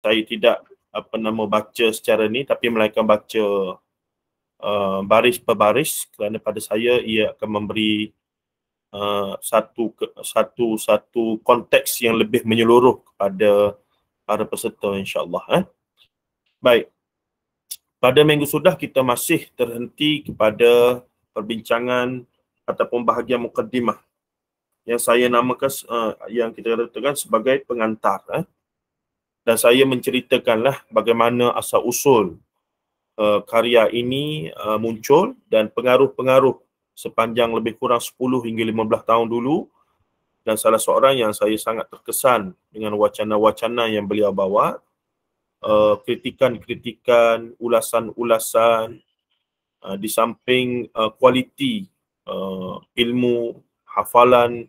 saya tidak baca secara ni, tapi melainkan baca baris per baris, kerana pada saya ia akan memberi satu konteks yang lebih menyeluruh kepada para peserta, insya-Allah. Baik. Pada minggu sudah kita masih terhenti kepada perbincangan ataupun bahagian mukaddimah yang saya namakan yang kita katakan sebagai pengantar. Dan saya menceritakanlah bagaimana asal usul karya ini muncul dan pengaruh-pengaruh sepanjang lebih kurang 10 hingga 15 tahun dulu, dan salah seorang yang saya sangat terkesan dengan wacana-wacana yang beliau bawa, kritikan-kritikan, ulasan-ulasan, di samping kualiti ilmu, hafalan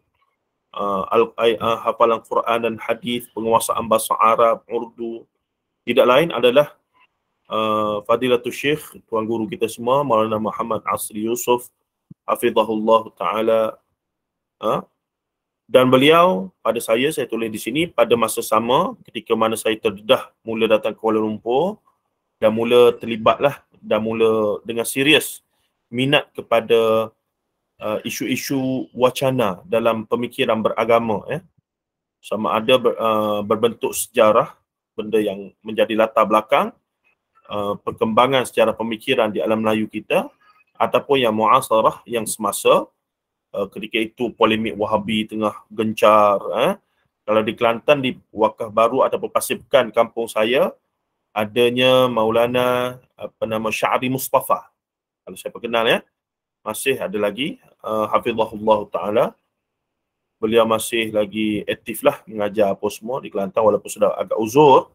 hafalan Quran dan hadis, penguasaan bahasa Arab, Urdu, tidak lain adalah Fadilatul Syekh, tuan guru kita semua, Maulana Muhammad Asri Yusof hafizahullah taala. Dan beliau pada saya tulis di sini pada masa sama ketika mana saya terdedah mula datang ke Kuala Lumpur dan mula terlibatlah dan mula dengan serius minat kepada isu-isu wacana dalam pemikiran beragama, sama ada berbentuk sejarah, benda yang menjadi latar belakang perkembangan secara pemikiran di alam Melayu kita, ataupun yang muasarah, yang semasa. Ketika itu polemik Wahabi tengah gencar. Kalau di Kelantan, di Wakaf Baru ataupun Pasir Pekan kampung saya, adanya Maulana Sya'ri Mustafa. Kalau saya perkenal, masih ada lagi, hafizahullah ta'ala. Beliau masih lagi aktif lah mengajar apa semua di Kelantan walaupun sudah agak uzur.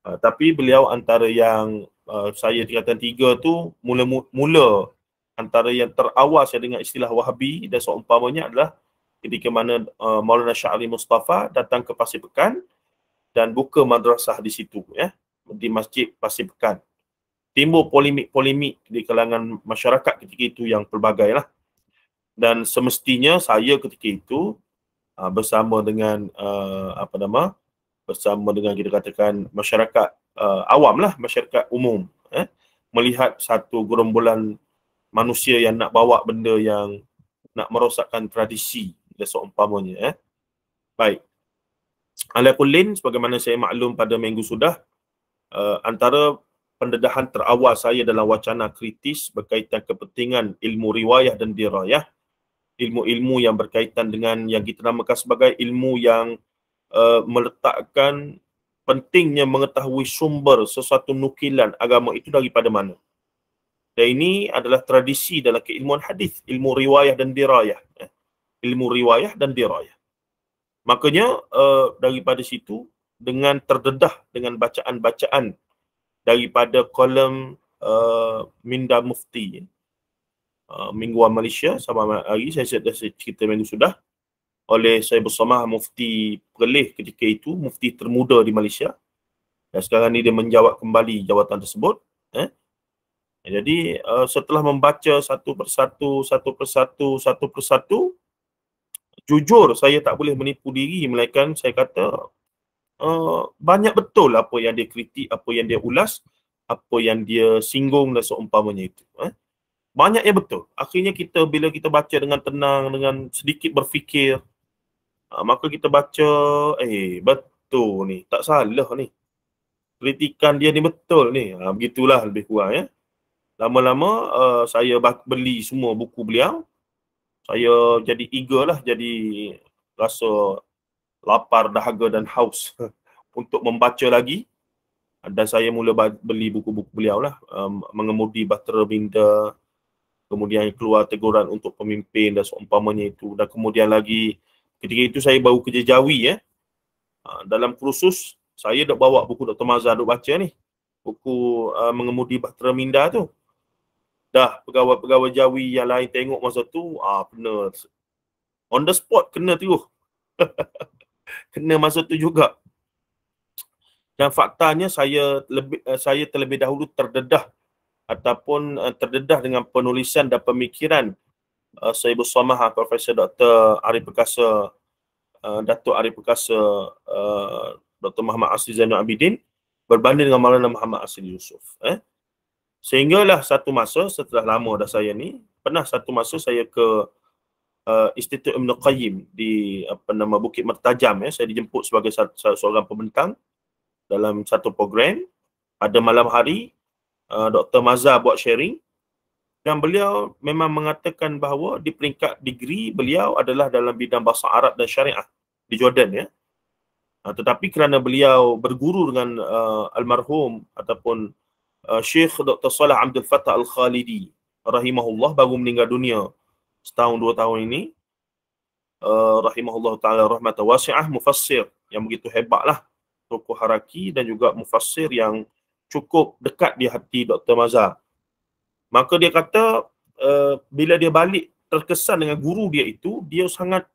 Tapi beliau antara yang saya tingkatan 3 tu mula antara yang terawal saya dengar istilah Wahabi dan seumpamanya adalah ketika mana Maulana Sya'ri Mustafa datang ke Pasir Pekan dan buka madrasah di situ, di Masjid Pasir Pekan. Timbul polemik-polemik di kalangan masyarakat ketika itu yang pelbagai lah. Dan semestinya saya ketika itu bersama dengan bersama dengan kita katakan masyarakat awam lah, masyarakat umum, melihat satu gerombolan manusia yang nak bawa benda yang nak merosakkan tradisi dan seumpamanya. Baik. Ala kullin, sebagaimana saya maklum pada minggu sudah, antara pendedahan terawal saya dalam wacana kritis berkaitan kepentingan ilmu riwayah dan dirayah, ilmu-ilmu yang berkaitan dengan yang kita namakan sebagai ilmu yang meletakkan pentingnya mengetahui sumber sesuatu nukilan agama itu daripada mana. Dan ini adalah tradisi dalam keilmuan hadis, ilmu riwayah dan dirayah. Ilmu riwayah dan dirayah. Makanya daripada situ, dengan terdedah dengan bacaan-bacaan daripada kolom Minda Mufti, Mingguan Malaysia, sama hari saya sudah cerita minggu sudah, oleh saya bersama Mufti Perlis ketika itu, Mufti termuda di Malaysia. Dan sekarang ni dia menjawab kembali jawatan tersebut. Jadi setelah membaca satu persatu, jujur saya tak boleh menipu diri, melainkan saya kata banyak betul apa yang dia kritik, apa yang dia ulas, apa yang dia singgung dan seumpamanya itu. Banyak yang betul. Akhirnya kita bila kita baca dengan tenang, dengan sedikit berfikir, maka kita baca, betul ni, tak salah ni. Kritikan dia ni betul ni. Begitulah lebih kurang, Lama-lama saya beli semua buku beliau. Saya jadi eager lah, jadi rasa lapar, dahaga dan haus untuk membaca lagi. Dan saya mula beli buku-buku beliau lah, Mengemudi Bahtera Minda, kemudian keluar teguran untuk pemimpin dan seumpamanya itu. Dan kemudian lagi, ketika itu saya baru kerja Jawi, dalam kursus, saya dah bawa buku Dr. Mazhar duk baca ni. Buku Mengemudi Bahtera Minda tu. Dah pegawai-pegawai Jawi yang lain tengok masa tu, kena on the spot, kena terus. Kena masa tu juga. Dan faktanya saya terlebih dahulu terdedah ataupun terdedah dengan penulisan dan pemikiran saya bersama Profesor Dr. Arif Perkasa, Datuk Arif Perkasa Dr. Muhammad Asri Zainul Abidin berbanding dengan Maulana Muhammad Asri Yusof. Sehinggalah satu masa, setelah lama dah saya ni, pernah satu masa saya ke Institut Ibn Qayyim di Bukit Mertajam. Saya dijemput sebagai seorang pembentang dalam satu program. Pada malam hari, Dr. Mazhar buat sharing dan beliau memang mengatakan bahawa di peringkat degree beliau adalah dalam bidang bahasa Arab dan syariah di Jordan. Tetapi kerana beliau berguru dengan almarhum ataupun Syekh Dr. Salah Abdul Fattah Al-Khalidi rahimahullah, baru meninggal dunia setahun 2 tahun ini, rahimahullah ta'ala rahmatan wasi'ah, mufassir yang begitu hebatlah, tokoh haraki dan juga mufassir yang cukup dekat di hati Dr. Mazhar. Maka dia kata bila dia balik terkesan dengan guru dia itu, dia sangat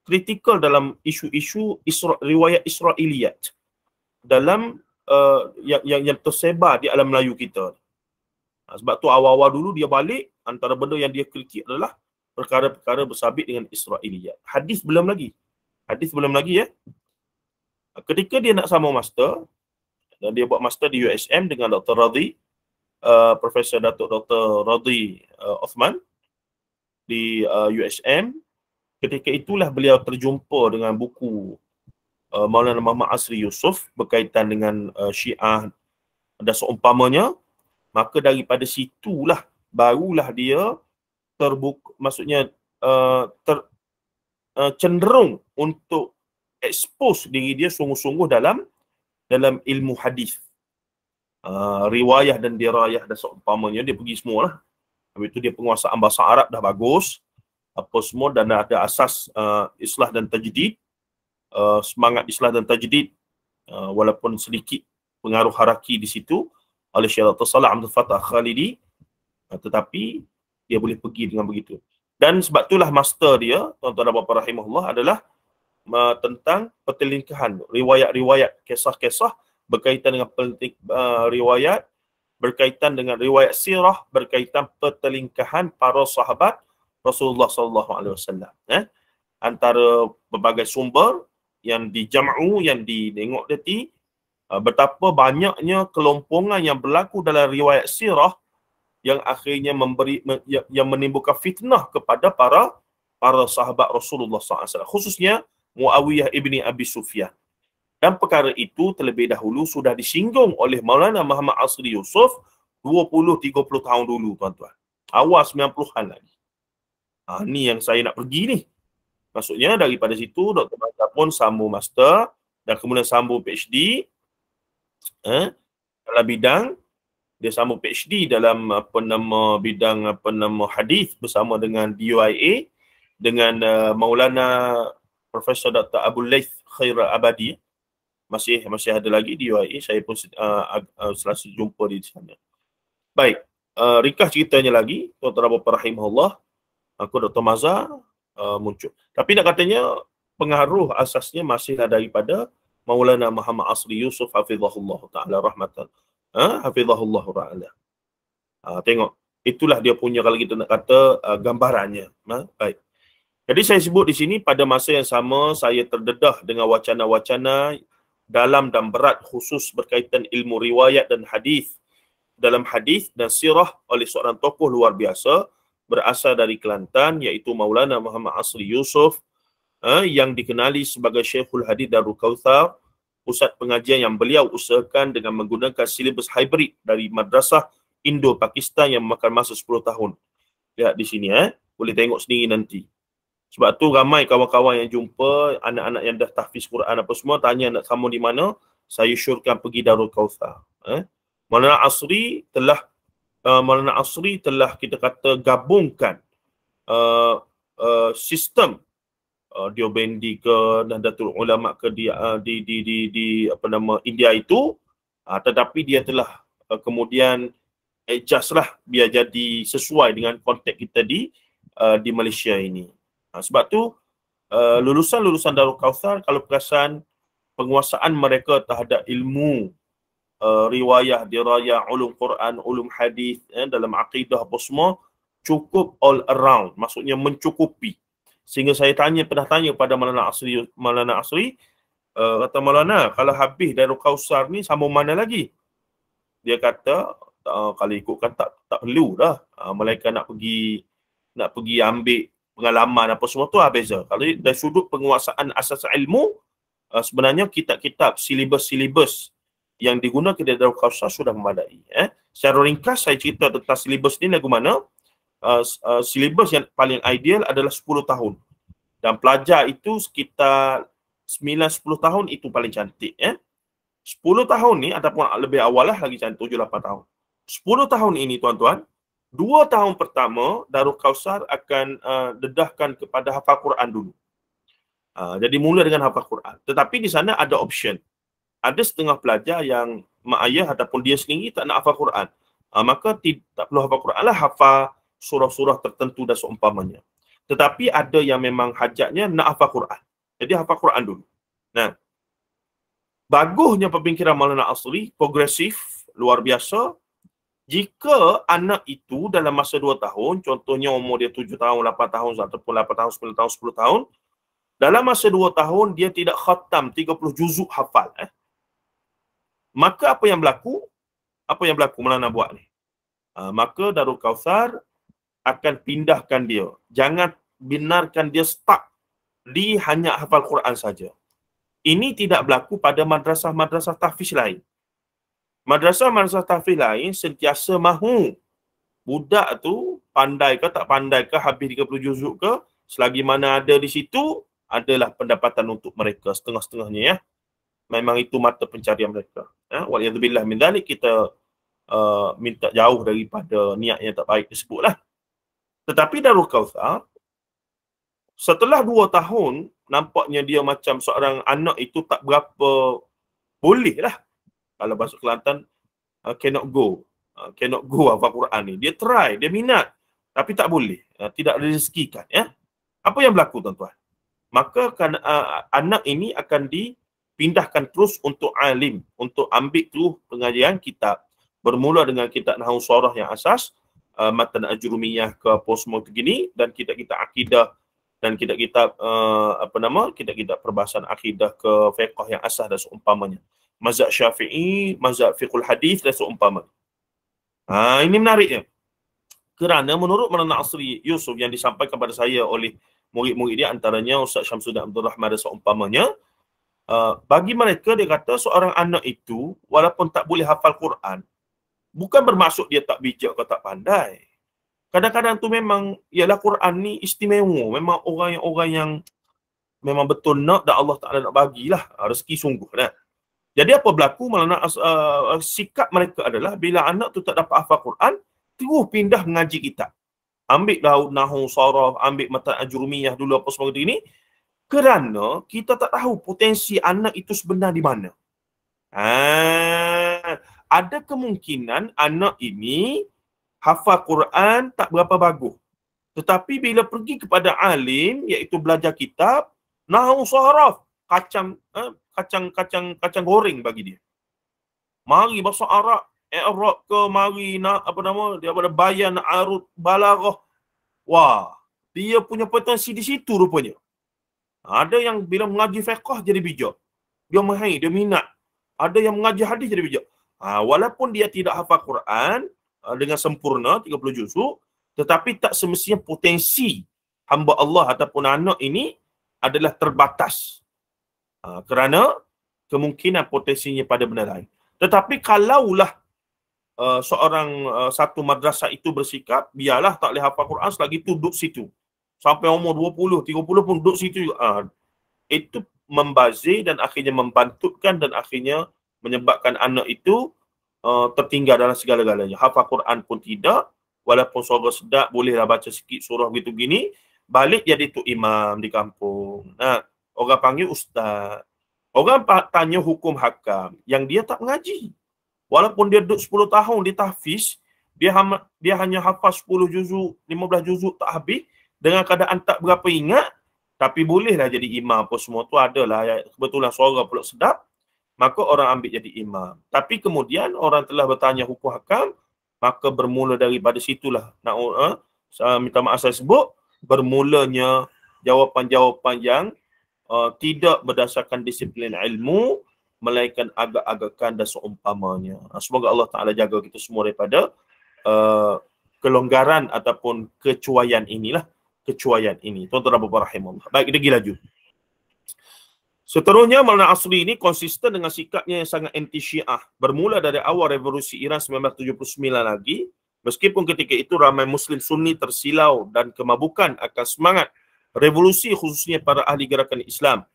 kritikal dalam isu-isu riwayat Israiliyat dalam yang tersebar di alam Melayu kita. Sebab tu awal-awal dulu dia balik, antara benda yang dia kritik adalah perkara-perkara bersabit dengan Israiliyat. Hadis belum lagi. Ketika dia nak sambung master, dan dia buat master di USM dengan Dr. Radhi, Profesor Datuk Dr. Radhi Osman di USM. Ketika itulah beliau terjumpa dengan buku Maulana Muhammad Asri Yusof berkaitan dengan Syiah dan seumpamanya. Maka daripada situlah barulah dia cenderung untuk expose diri dia sungguh-sungguh dalam ilmu hadis. Riwayah dan dirayah dan seumpamanya, dia pergi semua lah. Habis itu dia penguasaan bahasa Arab dah bagus, apa semua, dan ada asas islah dan tajdid, semangat islah dan tajdid, walaupun sedikit pengaruh haraki di situ oleh Syekh Dr. Salah Abdul Fattah Khalidi, tetapi dia boleh pergi dengan begitu. Dan sebab itulah master dia, tuan-tuan dan puan-puan rahimahullah, adalah tentang pertelingkahan riwayat-riwayat, kisah-kisah berkaitan dengan riwayat, berkaitan dengan riwayat sirah, berkaitan pertelingkahan para sahabat Rasulullah SAW. Antara berbagai sumber yang dijam'u, yang ditengok tadi, betapa banyaknya kelompongan yang berlaku dalam riwayat sirah yang akhirnya yang menimbulkan fitnah kepada para sahabat Rasulullah SAW, khususnya Muawiyah ibni Abi Sufyan. Dan perkara itu terlebih dahulu sudah disinggung oleh Maulana Muhammad Asri Yusof 20-30 tahun dulu, tuan-tuan. Awal 90-an lagi. Ni yang saya nak pergi ni. Maksudnya daripada situ Dr. Mazhar pun sambung master dan kemudian sambung PhD dalam bidang, dia sambung PhD dalam bidang hadis bersama dengan DUIA dengan Maulana Profesor Dr. Abu Laith Khair Abadi. Masih ada lagi DUIA, saya pun selasa jumpa di sana. Baik, ringkas ceritanya lagi, tuan-tuan dan puan-puan rahimahullah, aku Dr. Mazhar muncul. Tapi nak katanya pengaruh asasnya masihlah daripada Maulana Muhammad Asri Yusof hafizahullah ta'ala rahmatan. Hafizahullah ta'ala. Tengok, itulah dia punya, kalau kita nak kata gambarannya. Baik. Jadi saya sebut di sini, pada masa yang sama saya terdedah dengan wacana-wacana dalam dan berat khusus berkaitan ilmu riwayat dan hadis, dalam hadis dan sirah oleh seorang tokoh luar biasa berasal dari Kelantan, iaitu Maulana Muhammad Asri Yusof, yang dikenali sebagai Syekhul Hadis Darul Kautsar, pusat pengajian yang beliau usahakan dengan menggunakan silibus hybrid dari Madrasah Indo-Pakistan yang memakan masa 10 tahun. Lihat di sini, boleh tengok sendiri nanti. Sebab tu ramai kawan-kawan yang jumpa, anak-anak yang dah tahfiz Quran apa semua, tanya nak sambung di mana, saya syorkan pergi Darul Kautsar. Maulana Asri telah kita kata gabungkan sistem Deobandi ke Nahdlatul Ulama ke di India itu, tetapi dia telah kemudian adjust lah biar jadi sesuai dengan konteks kita di Malaysia ini. Sebab tu lulusan-lulusan Darul Kautsar, kalau perasan penguasaan mereka terhadap ilmu riwayah, dirayah, ulum Quran, ulum hadis, dalam akidah apa semua, cukup all around, maksudnya mencukupi. Sehingga saya pernah tanya kepada Maulana Asri, Kata Maulana, kalau habis Darul Kausar ni sambung mana lagi? Dia kata, kalau ikutkan tak perlu dah. Malaikat nak pergi ambil pengalaman apa semua tu beza. Kalau dari sudut penguasaan asas ilmu, sebenarnya kitab-kitab silibus yang digunakan di Darul Kausar sudah memadai. Secara ringkas saya cerita tentang silibus ni lagu mana. Silibus yang paling ideal adalah 10 tahun. Dan pelajar itu sekitar 9-10 tahun itu paling cantik. 10 tahun ni ataupun lebih awal lah lagi cantik, 7-8 tahun. 10 tahun ini tuan-tuan, 2 tahun pertama Darul Kausar akan dedahkan kepada hafal Quran dulu. Jadi mula dengan hafal Quran. Tetapi di sana ada option. Ada setengah pelajar yang mak ayah ataupun dia sendiri tak nak hafal Quran. Maka tak perlu hafal Quran lah, hafal surah-surah tertentu dan seumpamanya. Tetapi ada yang memang hajatnya nak hafal Quran. Jadi hafal Quran dulu. Nah, bagusnya pemikiran Maulana Asri, progresif, luar biasa. Jika anak itu dalam masa 2 tahun, contohnya umur dia 7 tahun, 8 tahun, ataupun 8 tahun, 9 tahun, 10 tahun, dalam masa 2 tahun dia tidak khatam 30 juzuk hafal. Maka apa yang berlaku? Apa yang berlaku Maulana buat ni? Maka Darul Kausar akan pindahkan dia. Jangan benarkan dia stuck di hanya hafal Quran saja. Ini tidak berlaku pada madrasah-madrasah tahfiz lain. Madrasah-madrasah tahfiz lain sentiasa mahu budak tu pandai ke tak pandai ke, habis 30 juzuk ke, selagi mana ada di situ adalah pendapatan untuk mereka setengah-setengahnya. Memang itu mata pencarian mereka. Waliyadzubillah min dzalik, kita minta jauh daripada niat yang tak baik tersebutlah. Tetapi Darul Kausar, setelah 2 tahun, nampaknya dia macam seorang anak itu tak berapa boleh lah. Kalau bahasa Kelantan, cannot go hafal Quran ni. Dia try, dia minat, tapi tak boleh. Tidak direzekikan. Apa yang berlaku tuan-tuan? Maka anak ini akan dipindahkan terus untuk alim, untuk ambil terus pengajian kitab. Bermula dengan kitab Nahwu Sharah yang asas, Matan Ajrumiyah ke apa semua begini, dan kitab-kitab akidah dan kitab-kitab kitab-kitab perbahasan akidah ke fiqh yang asas dan seumpamanya. Mazhab Syafi'i, mazhab fiqhul hadis dan seumpamanya. Ini menariknya. Kerana menurut Maulana Asri Yusuf yang disampaikan kepada saya oleh murid-murid dia, antaranya Ustaz Syamsuddin Abdul Rahman dan seumpamanya, bagi mereka dia kata seorang anak itu walaupun tak boleh hafal Quran, bukan bermaksud dia tak bijak atau tak pandai. Kadang-kadang tu memang, ialah Quran ni istimewa. Memang orang yang memang betul nak, dan Allah Ta'ala nak bagilah rezeki sungguh. Jadi apa berlaku? Sikap mereka adalah bila anak tu tak dapat hafal Quran, terus pindah mengaji kitab. Ambil Nahwu Sharah, ambil Matan Ajrumiyah dulu apa semua ini. Kerana kita tak tahu potensi anak itu sebenar di mana. Ada kemungkinan anak ini hafal Quran tak berapa bagus. Tetapi bila pergi kepada alim, iaitu belajar kitab, Nahwu Sharaf, kacang goreng bagi dia. Mari bahasa Arab, i'rab ke, mari dia pada bayan, arud, balaghah. Wah, dia punya potensi di situ rupanya. Ada yang bila mengaji fiqh jadi bijak. Dia mahir, dia minat. Ada yang mengaji hadis jadi bijak. Walaupun dia tidak hafal Quran dengan sempurna 30 juzuk, tetapi tak semestinya potensi hamba Allah ataupun anak ini adalah terbatas. Kerana kemungkinan potensinya pada benda lain. Tetapi kalaulah satu madrasah itu bersikap, biarlah tak boleh hafal Quran selagi itu duduk situ. Sampai umur 20, 30 pun duduk situ juga. Itu membazir dan akhirnya membantutkan dan akhirnya menyebabkan anak itu tertinggal dalam segala-galanya. Hafal Quran pun tidak, walaupun suara sedap, bolehlah baca sikit surah gitu gini, balik jadi tu imam di kampung. Orang panggil ustaz. Orang tanya hukum hakam yang dia tak mengaji. Walaupun dia duduk 10 tahun di tahfiz, dia hanya hafal 10 juzuk, 15 juzuk tak habis, dengan keadaan tak berapa ingat, tapi bolehlah jadi imam apa semua tu adalah. Kebetulan suara pula sedap, maka orang ambil jadi imam. Tapi kemudian orang telah bertanya hukum hakam, maka bermula daripada situlah, minta maaf saya sebut, bermulanya jawapan-jawapan yang tidak berdasarkan disiplin ilmu, melainkan agak-agakan dan seumpamanya. Semoga Allah Ta'ala jaga kita semua daripada kelonggaran ataupun kecuaian inilah. Kecuaian ini. Tuan-tuan dan puan-puan rahimahullah. Baik, kita pergi laju. Seterusnya, Maulana Asri ini konsisten dengan sikapnya yang sangat anti-Syiah. Bermula dari awal revolusi Iran 1979 lagi, meskipun ketika itu ramai Muslim Sunni tersilau dan kemabukan akan semangat revolusi khususnya para ahli gerakan Islam.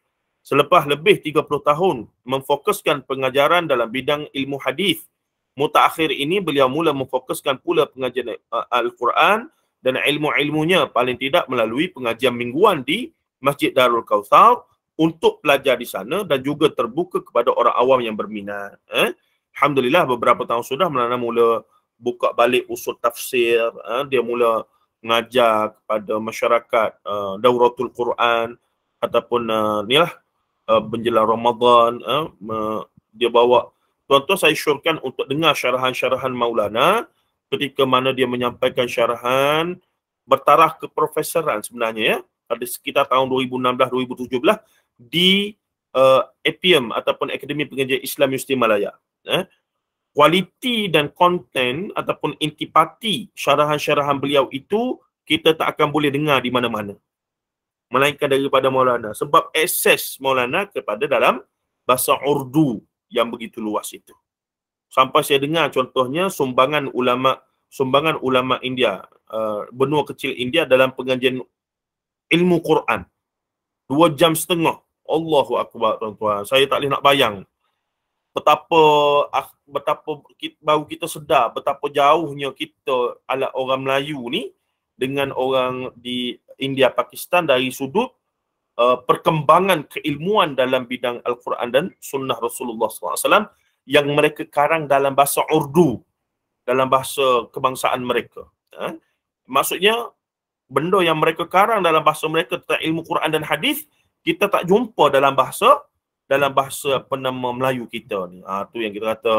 Selepas lebih 30 tahun memfokuskan pengajaran dalam bidang ilmu hadis, mutaakhir ini beliau mula memfokuskan pula pengajian Al-Quran dan ilmu-ilmunya paling tidak melalui pengajian mingguan di Masjid Darul Kautsar untuk belajar di sana dan juga terbuka kepada orang awam yang berminat. Alhamdulillah beberapa tahun sudah Maulana mula buka balik usul tafsir, dia mula mengajar kepada masyarakat Dauratul Quran ataupun menjelang Ramadan, dia bawa. Tuan-tuan, saya syorkan untuk dengar syarahan-syarahan Maulana ketika mana dia menyampaikan syarahan bertaraf keprofesoran sebenarnya ya. Ada sekitar tahun 2016-2017 di APM ataupun Akademi Pengajian Islam Universiti Malaya. Kualiti dan konten ataupun intipati syarahan-syarahan beliau itu kita tak akan boleh dengar di mana-mana, melainkan daripada Maulana, sebab akses Maulana kepada dalam bahasa Urdu yang begitu luas itu. Sampai saya dengar contohnya sumbangan ulama India, benua kecil India dalam pengajian ilmu Quran 2 jam setengah. Allahu Akbar, tuan-tuan. Saya tak boleh nak bayang betapa baru kita sedar betapa jauhnya kita ala orang Melayu ni dengan orang di India, Pakistan dari sudut perkembangan keilmuan dalam bidang Al-Quran dan Sunnah Rasulullah SAW yang mereka karang dalam bahasa Urdu, dalam bahasa kebangsaan mereka. Maksudnya, benda yang mereka karang dalam bahasa mereka tentang ilmu Quran dan hadis, kita tak jumpa dalam bahasa penama Melayu kita ni. Tu yang kita kata,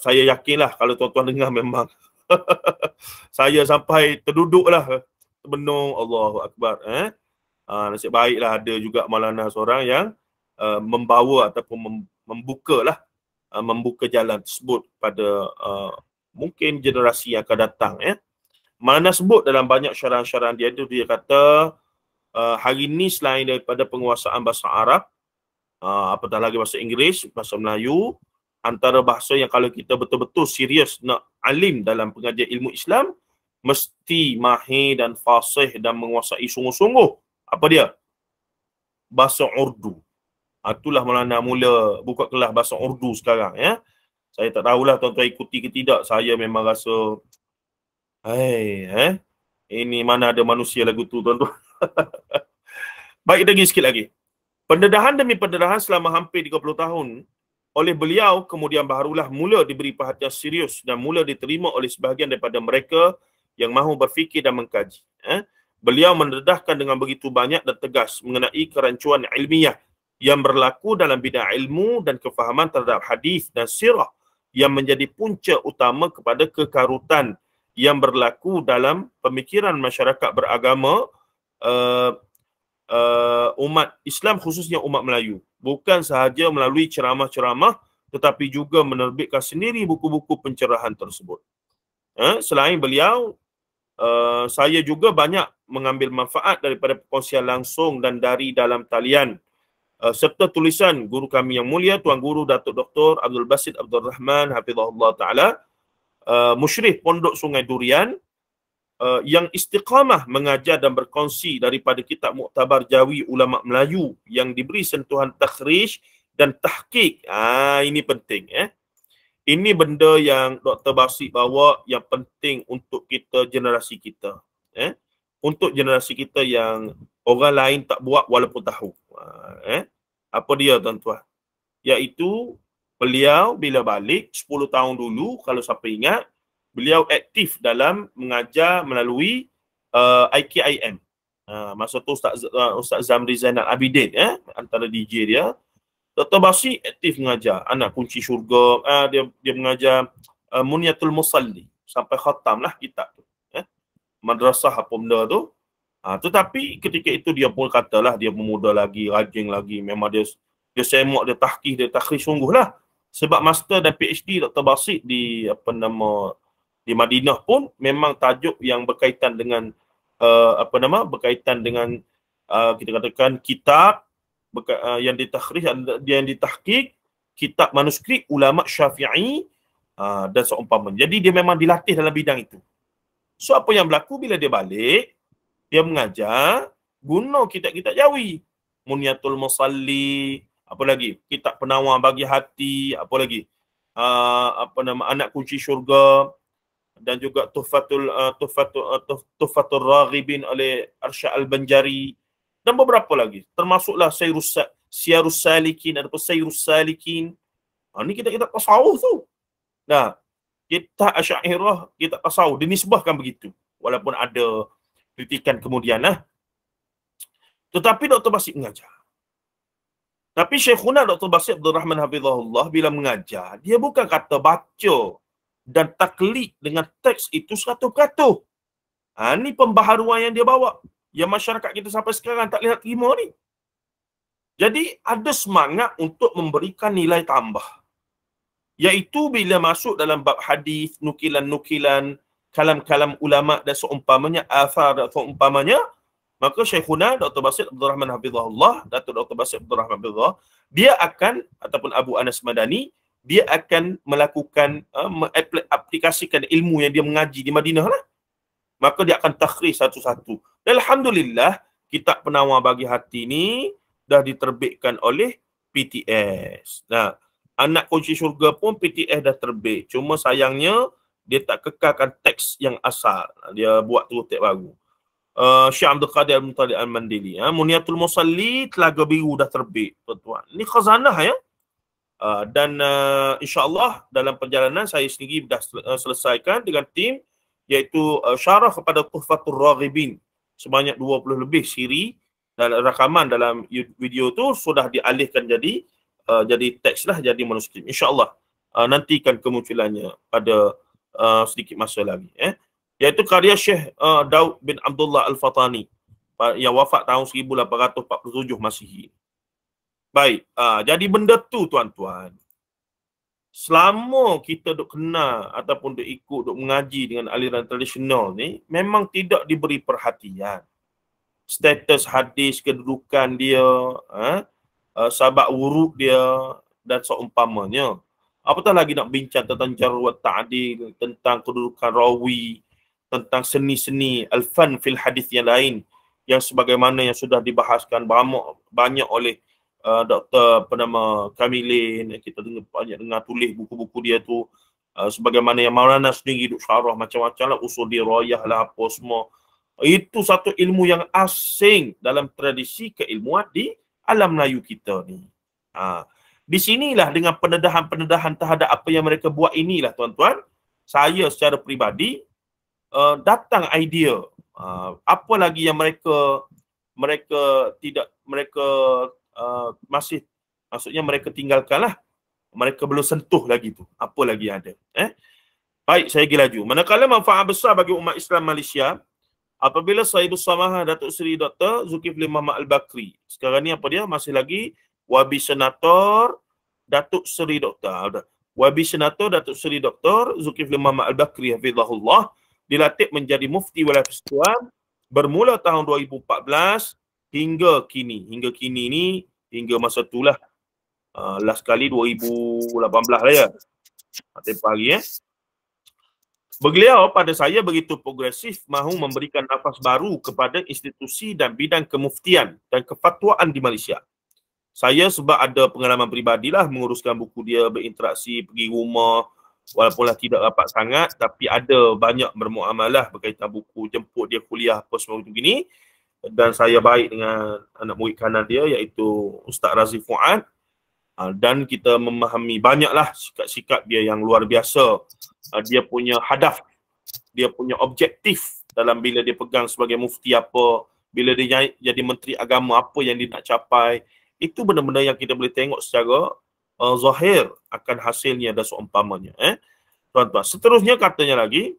saya yakinlah kalau tuan-tuan dengar memang saya sampai terduduklah terbenung. Allahu Akbar. Nasib baiklah ada juga Maulana seorang yang membawa ataupun membuka jalan tersebut pada mungkin generasi yang akan datang. Maulana sebut dalam banyak syarahan-syarahan dia tu, dia kata hari ini selain daripada penguasaan bahasa Arab, apatah lagi bahasa Inggeris, bahasa Melayu, antara bahasa yang kalau kita betul-betul serius nak alim dalam pengajian ilmu Islam, mesti mahir dan fasih dan menguasai sungguh-sungguh. Apa dia? Bahasa Urdu. Itulah Maulana mula buka kelas bahasa Urdu sekarang ya. Saya tak tahulah tuan-tuan ikuti ke tidak. Saya memang rasa ini mana ada manusia lagu tu, tuan-tuan. Baik, kita pergi sikit lagi. Pendedahan demi pendedahan selama hampir 30 tahun oleh beliau kemudian barulah mula diberi perhatian serius dan mula diterima oleh sebahagian daripada mereka yang mahu berfikir dan mengkaji. Beliau mendedahkan dengan begitu banyak dan tegas mengenai kerancuan ilmiah yang berlaku dalam bidang ilmu dan kefahaman terhadap hadis dan sirah yang menjadi punca utama kepada kekarutan yang berlaku dalam pemikiran masyarakat beragama umat Islam, khususnya umat Melayu. Bukan sahaja melalui ceramah-ceramah tetapi juga menerbitkan sendiri buku-buku pencerahan tersebut. Selain beliau, saya juga banyak mengambil manfaat daripada perkongsian langsung dan dari dalam talian serta tulisan guru kami yang mulia Tuan Guru Datuk Dr. Abdul Basit Abdul Rahman hafizahullah taala, musyrif Pondok Sungai Durian, yang istiqamah mengajar dan berkongsi daripada kitab Muktabar Jawi Ulama Melayu yang diberi sentuhan takhrij dan tahqiq. Ini penting. Ini benda yang Dr. Basit bawa yang penting untuk kita, generasi kita. Untuk generasi kita yang orang lain tak buat walaupun tahu. Apa dia, tuan-tuan? Iaitu beliau bila balik 10 tahun dulu, kalau siapa ingat, beliau aktif dalam mengajar melalui IKIM. Masa tu Ustaz Zamri Zainal Abidin, antara DJ dia. Dr. Basit aktif mengajar Anak Kunci Syurga. Dia mengajar Muniatul Musalli sampai khatam lah kitab tu. Madrasah apa benda tu. Tetapi ketika itu dia pun katalah dia pemuda lagi, rajin lagi, memang dia semak, dia tahqiq, dia takhrij sungguhlah. Sebab master dan PhD Dr. Basit di di Madinah pun memang tajuk yang berkaitan dengan berkaitan dengan kita katakan kitab yang ditakhrij, yang ditahqiq, kitab manuskrip ulama Syafi'i dan seumpamanya. Jadi dia memang dilatih dalam bidang itu. So apa yang berlaku bila dia balik, dia mengajar guna kitab-kitab Jawi. Muniatul Musalli, apa lagi? Kitab Penawar Bagi Hati, apa lagi? Anak Kunci Syurga, dan juga Tuhfatul Raghibin oleh Arsyad Al-Banjari, dan beberapa lagi. Termasuklah Siyarus Salikin, ataupun Sayrus Salikin. Ini kitab-kitab tasawuf tu. Nah, kitab Asy'ariyah, kitab tasawuf dinisbahkan begitu. Walaupun ada kritikan kemudian lah. Tetapi Dr. Basit mengajar. Tapi Syekhuna Dr. Basit Abdul Rahman Hafizahullah bila mengajar, dia bukan kata baca dan taklid dengan teks itu 100%. Ini pembaharuan yang dia bawa, yang masyarakat kita sampai sekarang tak lihat terima ni. Jadi ada semangat untuk memberikan nilai tambah, iaitu bila masuk dalam bab hadis, nukilan-nukilan, kalam-kalam ulama dan seumpamanya, athar dan seumpamanya, maka Syekhuna Dr. Basit Abdul Rahman Hafizahullah, Datuk Dr. Basit Abdul Rahman Hafizahullah, dia akan, ataupun Abu Anas Madani, dia akan melakukan, mengaplikasikan ilmu yang dia mengaji di Madinah lah. Maka dia akan takhrij satu-satu. Dan Alhamdulillah, kitab Penawar Bagi Hati ni dah diterbitkan oleh PTS. Nah, Anak Kunci Syurga pun PTS dah terbit. Cuma sayangnya, dia tak kekalkan teks yang asal. Dia buat terus teks baru. Syekh Abdul Qadir Al-Mutalib Al-Mandili. Muniatul Musalli, Telaga Biru dah terbit, tuan-tuan. Ini khazanah ya. Dan insyaAllah dalam perjalanan saya sendiri dah selesaikan dengan tim, iaitu syarah kepada Tuhfatul Raghibin. Sebanyak 20 lebih siri dan rakaman dalam video tu sudah dialihkan jadi teks lah, jadi manuskrip. InsyaAllah nantikan kemunculannya pada sedikit masa lagi. Iaitu karya Syekh Daud bin Abdullah Al-Fatani yang wafat tahun 1847 Masihi. Baik, jadi benda tu tuan-tuan, selama kita duk kenal ataupun duk ikut, duk mengaji dengan aliran tradisional ni, memang tidak diberi perhatian. Status hadis, kedudukan dia, sabak wurud dia dan seumpamanya. Apatah lagi nak bincang tentang jarh wa ta'dil, tentang kedudukan rawi, tentang seni-seni al-fan fil hadis yang lain, yang sebagaimana yang sudah dibahaskan banyak oleh Dr. Kamilin. Kita banyak dengar tulis buku-buku dia tu, sebagaimana yang Maulana sendiri duk syarah macam-macam lah, usul dirayah lah, apa semua. Itu satu ilmu yang asing dalam tradisi keilmuan di alam Melayu kita ni. Di sinilah dengan pendedahan-pendedahan terhadap apa yang mereka buat inilah tuan-tuan, saya secara peribadi datang idea apa lagi yang mereka masih, maksudnya mereka tinggalkanlah, mereka belum sentuh lagi tu, apa lagi ada. Baik, saya pergi laju. Manakala manfaat besar bagi umat Islam Malaysia apabila Sahibus Samahah Datuk Seri Dr. Zulkifli Muhammad Al-Bakri, sekarang ni apa dia, masih lagi Wabi Senator Datuk Seri Dr. Wabi Senator Datuk Seri Dr. Zulkifli Muhammad Al-Bakri hafizahullah dilantik menjadi Mufti Wilayah Persekutuan bermula tahun 2014 hingga kini. Hingga kini ni, hingga masa itulah, last kali 2018 lah ya. Tempoh hari Beliau pada saya begitu progresif, mahu memberikan nafas baru kepada institusi dan bidang kemuftian dan kefatwaan di Malaysia. Saya sebab ada pengalaman peribadilah menguruskan buku dia, berinteraksi, pergi rumah, walaupunlah tidak rapat sangat, tapi ada banyak bermuamalah berkaitan buku, jemput dia kuliah apa semua macam gini. Dan saya baik dengan anak murid kanan dia, iaitu Ustaz Razi Fuad. Dan kita memahami banyaklah sikap-sikap dia yang luar biasa. Dia punya hadaf, dia punya objektif dalam bila dia pegang sebagai mufti apa, bila dia jadi menteri agama apa yang dia nak capai. Itu benda-benda yang kita boleh tengok secara zahir akan hasilnya dan seumpamanya. Tuan-tuan, seterusnya katanya lagi,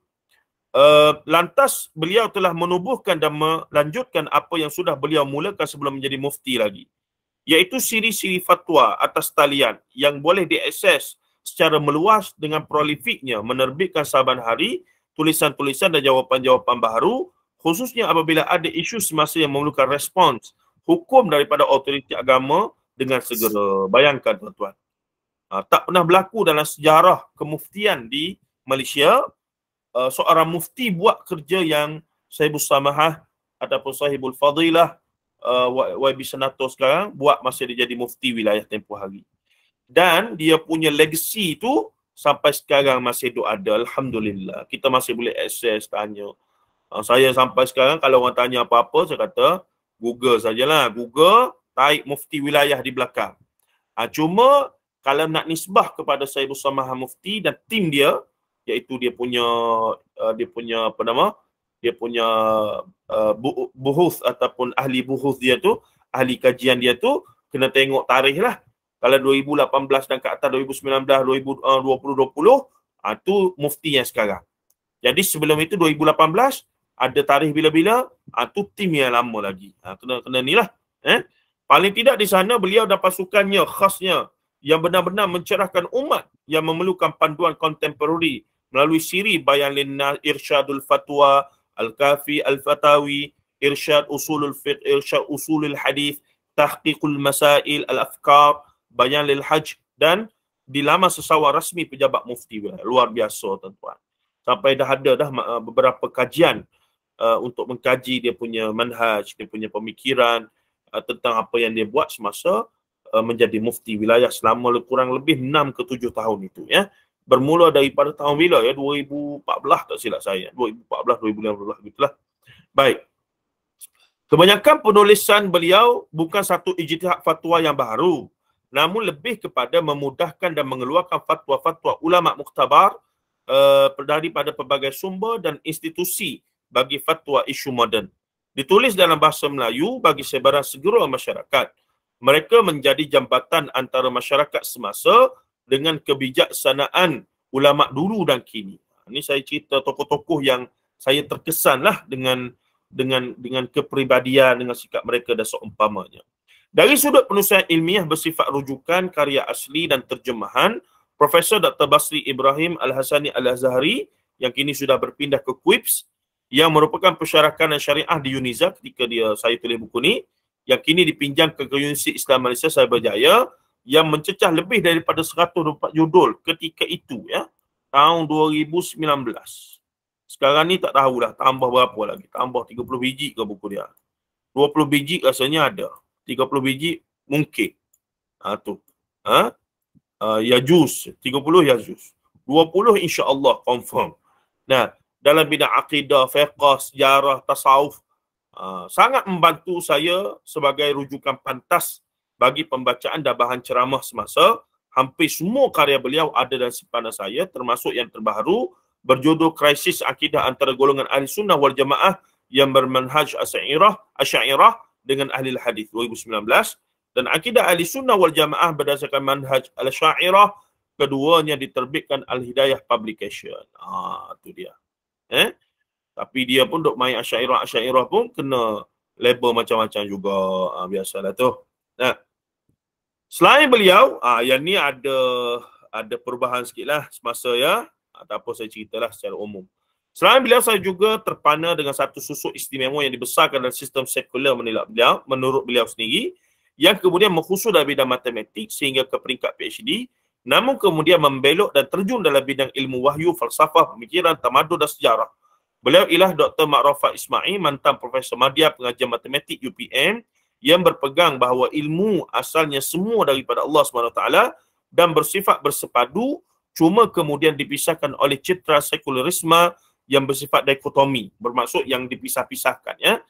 Lantas beliau telah menubuhkan dan melanjutkan apa yang sudah beliau mulakan sebelum menjadi mufti lagi, iaitu siri-siri fatwa atas talian yang boleh diakses secara meluas dengan prolifiknya menerbitkan saban hari tulisan-tulisan dan jawapan-jawapan baru, khususnya apabila ada isu semasa yang memerlukan respons hukum daripada otoriti agama dengan segera. Bayangkan tuan-tuan, tak pernah berlaku dalam sejarah kemuftian di Malaysia seorang mufti buat kerja yang Sahibul Samahah ataupun Sahibul Fadilah YB Senator sekarang buat masa dia jadi mufti wilayah tempoh hari. Dan dia punya legacy tu sampai sekarang masih ada. Alhamdulillah. Kita masih boleh akses, tanya. Saya sampai sekarang kalau orang tanya apa-apa, saya kata Google sajalah. Google, tarik mufti wilayah di belakang. Cuma kalau nak nisbah kepada Sahibul Samahah Mufti dan tim dia, iaitu dia punya apa nama? Dia punya buhus ataupun ahli buhus dia tu, ahli kajian dia tu, kena tengok tarikh lah. Kalau 2018 dan ke atas 2019, 2020, tu mufti yang sekarang. Jadi sebelum itu 2018, ada tarikh bila-bila, tu tim yang lama lagi. Kena ni lah. Paling tidak di sana beliau dan pasukannya khasnya yang benar-benar mencerahkan umat yang memerlukan panduan kontemporari melalui siri Bayan Linnas, Irsyadul Fatwa, Al-Kafi, Al-Fatawi, Irsyad Usulul Fiqh, Irsyad Usulul Hadith, Tahqiqul Masail, Al-Afkar, Bayan Lil Hajj, dan di laman sesawar rasmi pejabat mufti. Luar biasa tuan-tuan. Sampai dah ada beberapa kajian untuk mengkaji dia punya manhaj, dia punya pemikiran tentang apa yang dia buat semasa menjadi mufti wilayah selama kurang lebih 6 ke 7 tahun itu, ya. Bermula daripada tahun bila, ya, 2014 tak silap saya, 2014 2015 gitulah. Baik. Kebanyakan penulisan beliau bukan satu ijtihad fatwa yang baru, namun lebih kepada memudahkan dan mengeluarkan fatwa-fatwa ulama muktabar daripada pelbagai sumber dan institusi bagi fatwa isu moden. Ditulis dalam bahasa Melayu bagi sebaran segera masyarakat. Mereka menjadi jambatan antara masyarakat semasa dengan kebijaksanaan ulama dulu dan kini. Ini saya cerita tokoh-tokoh yang saya terkesan lah dengan kepribadian, dengan sikap mereka dan seumpamanya. Dari sudut penulisan ilmiah bersifat rujukan, karya asli dan terjemahan, Profesor Dr. Basri Ibrahim Al-Hasani Al-Azhari yang kini sudah berpindah ke QUIPS, yang merupakan pensyarah syariah di UNIZA ketika saya tulis buku ni, yang kini dipinjam ke Universiti Islam Malaysia Cyberjaya, yang mencecah lebih daripada 124 judul ketika itu, ya, tahun 2019. Sekarang ni tak tahulah tambah berapa lagi, tambah 30 biji ke buku dia. 20 biji rasanya ada, 30 biji mungkin. Yajuz, 30 Yajuz. 20 insya-Allah confirm. Nah, dalam bidang akidah, fiqh, sejarah, tasawuf, sangat membantu saya sebagai rujukan pantas bagi pembacaan dan bahan ceramah semasa. Hampir semua karya beliau ada dalam simpanan saya, termasuk yang terbaru berjudul Krisis Akidah Antara Golongan Ahli Sunnah wal Jamaah yang bermanhaj Asy'ariyah dengan Ahli Hadis 2019, dan Akidah Ahli Sunnah wal Jamaah berdasarkan manhaj Al-Asy'ariyah, keduanya diterbitkan Al-Hidayah Publication. Itu dia. Tapi dia pun duk main Asy'ariyah pun kena label macam-macam juga. Biasalah tu. Nah, selain beliau, yang ni ada perubahan sikit lah semasa, ya. Tak apa, saya ceritalah secara umum. Selain beliau, saya juga terpana dengan satu susuk istimewa yang dibesarkan dalam sistem sekular menurut beliau sendiri, yang kemudian mengkhusus dalam bidang matematik sehingga ke peringkat PhD, namun kemudian membelok dan terjun dalam bidang ilmu wahyu, falsafah, pemikiran, tamadun dan sejarah. Beliau ialah Dr. Ma'rafah Ismail, mantan Profesor Madya Pengajian Matematik UPM, yang berpegang bahawa ilmu asalnya semua daripada Allah SWT dan bersifat bersepadu, cuma kemudian dipisahkan oleh citra sekularisme yang bersifat dikotomi, bermaksud yang dipisah-pisahkan, ya.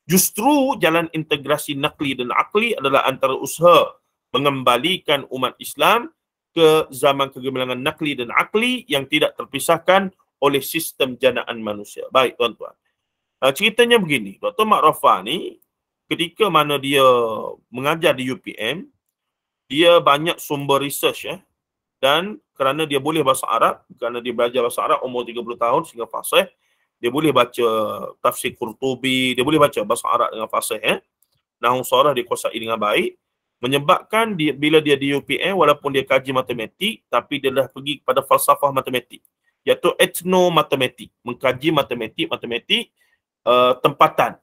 Justru jalan integrasi nakli dan akli adalah antara usaha mengembalikan umat Islam ke zaman kegemilangan nakli dan akli yang tidak terpisahkan oleh sistem janaan manusia. Baik tuan-tuan, ceritanya begini. Dr. Ma'rafah ni ketika mana dia mengajar di UPM, dia banyak sumber research, ya. Dan kerana dia boleh bahasa Arab, kerana dia belajar bahasa Arab umur 30 tahun sehingga fasih, Dia boleh baca tafsir Qurtubi, dia boleh baca bahasa Arab dengan fasih, nahwu sarah dia kuasai dengan baik, menyebabkan dia, bila dia di UPM walaupun dia kaji matematik, tapi dia dah pergi kepada falsafah matematik, iaitu etnomatematik, mengkaji matematik tempatan,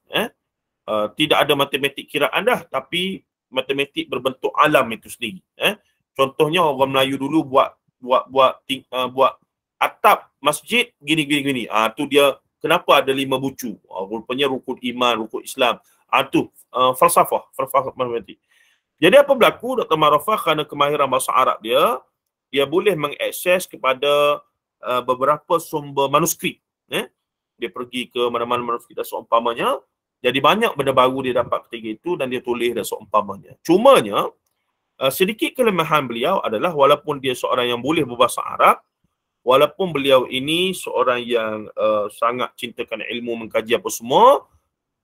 tidak ada matematik kiraan dah, tapi matematik berbentuk alam itu sendiri. Contohnya orang Melayu dulu buat atap masjid gini. Tu dia kenapa ada 5 bucu? Rupanya rukun iman, rukun Islam. Tu falsafah matematik. Jadi apa berlaku? Dr. Marafah kerana kemahiran bahasa Arab dia boleh mengakses kepada beberapa sumber manuskrip. Dia pergi ke mana-mana manuskrip dan seumpamanya. Jadi banyak benda baru dia dapat ketika itu dan dia tulis dan seumpamanya. Cumanya, sedikit kelemahan beliau adalah walaupun dia seorang yang boleh berbahasa Arab, walaupun beliau ini seorang yang sangat cintakan ilmu, mengkaji apa semua,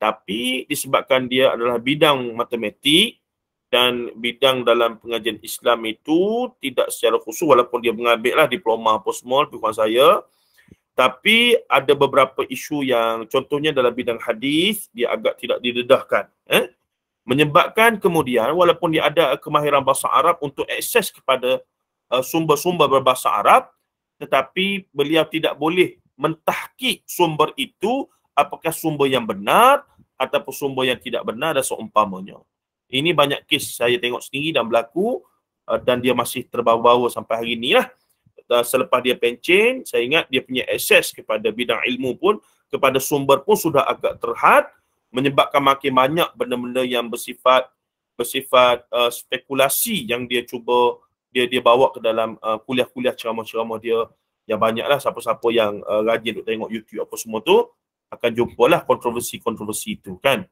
tapi disebabkan dia adalah bidang matematik dan bidang dalam pengajian Islam itu tidak secara khusus, walaupun dia mengambil lah diploma apa semua lebih kurang saya, tapi ada beberapa isu yang contohnya dalam bidang hadis dia agak tidak didedahkan, menyebabkan kemudian walaupun dia ada kemahiran bahasa Arab untuk akses kepada sumber-sumber berbahasa Arab, tetapi beliau tidak boleh mentahqiq sumber itu apakah sumber yang benar ataupun sumber yang tidak benar dan seumpamanya. Ini banyak kes saya tengok sendiri dan berlaku dan dia masih terbawa-bawa sampai hari ini lah. Selepas dia pencen, saya ingat dia punya akses kepada bidang ilmu pun, kepada sumber pun sudah agak terhad, menyebabkan makin banyak benda-benda yang bersifat spekulasi yang dia cuba dia bawa ke dalam kuliah-kuliah ceramah-ceramah dia. Yang banyaklah siapa-siapa yang rajin untuk tengok YouTube apa semua tu akan jumpalah kontroversi-kontroversi itu kan.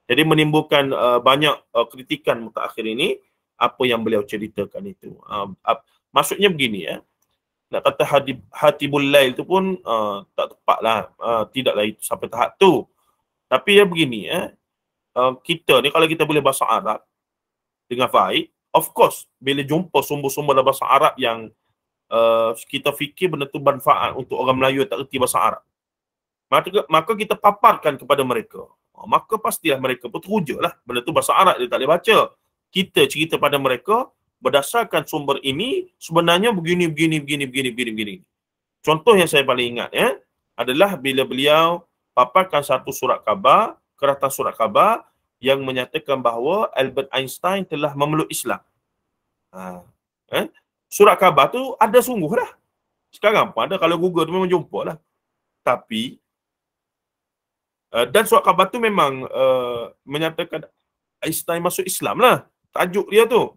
Jadi menimbulkan banyak kritikan mutakhir ini apa yang beliau ceritakan itu. Maksudnya begini nak kata Hatibul Lail tu pun tak tepat lah, tidaklah itu sampai tahap tu. Tapi ya begini kita ni kalau kita boleh bahasa Arab dengan baik, of course bila jumpa sumber-sumber dalam bahasa Arab yang kita fikir benda tu bermanfaat untuk orang Melayu yang tak erti bahasa Arab, maka kita paparkan kepada mereka. Maka pastilah mereka pun teruja lah. Benda tu bahasa Arab dia tak boleh baca. Kita cerita pada mereka berdasarkan sumber ini sebenarnya begini. Contoh yang saya paling ingat adalah bila beliau paparkan satu surat khabar, kertas surat khabar yang menyatakan bahawa Albert Einstein telah memeluk Islam. Surat khabar tu ada sungguh dah. Sekarang pun ada, kalau Google tu memang jumpa lah. Tapi dan surat khabar tu memang menyatakan Einstein masuk Islam lah. Tajuk dia tu.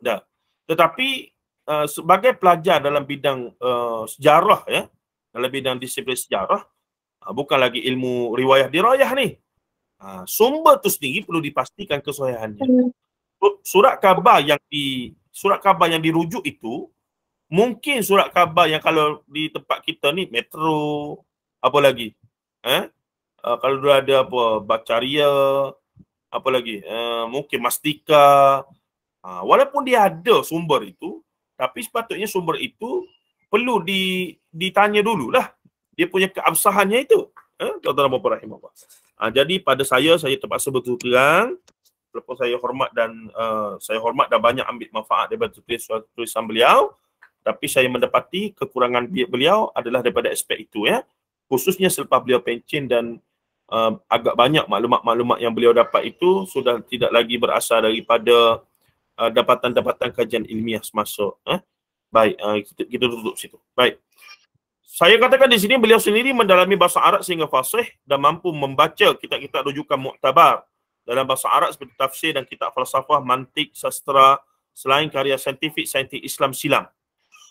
Dah. Tetapi sebagai pelajar dalam bidang sejarah dalam bidang disiplin sejarah, bukan lagi ilmu riwayah dirayah ni. Sumber tu sendiri perlu dipastikan kesahihannya. Surat khabar yang dirujuk itu mungkin surat khabar yang kalau di tempat kita ni Metro, apa lagi? Kalau dulu ada apa Bacaria, apa lagi? Mungkin Mastika. Walaupun dia ada sumber itu, tapi sepatutnya sumber itu perlu ditanya dululah. Dia punya keabsahannya itu. Tuan-tuan dan puan-puan rahimahullah. Jadi pada saya terpaksa berterus terang, walaupun saya hormat dan banyak ambil manfaat daripada tulisan beliau, tapi saya mendapati kekurangan beliau adalah daripada aspek itu khususnya selepas beliau pencen dan agak banyak maklumat-maklumat yang beliau dapat itu sudah tidak lagi berasal daripada dapatan-dapatan kajian ilmiah semasa. Baik, kita tutup situ. Baik. Saya katakan di sini beliau sendiri mendalami bahasa Arab sehingga fasih dan mampu membaca kitab-kitab rujukan muktabar dalam bahasa Arab seperti tafsir dan kitab falsafah, mantik, sastra, selain karya saintifik Islam silam.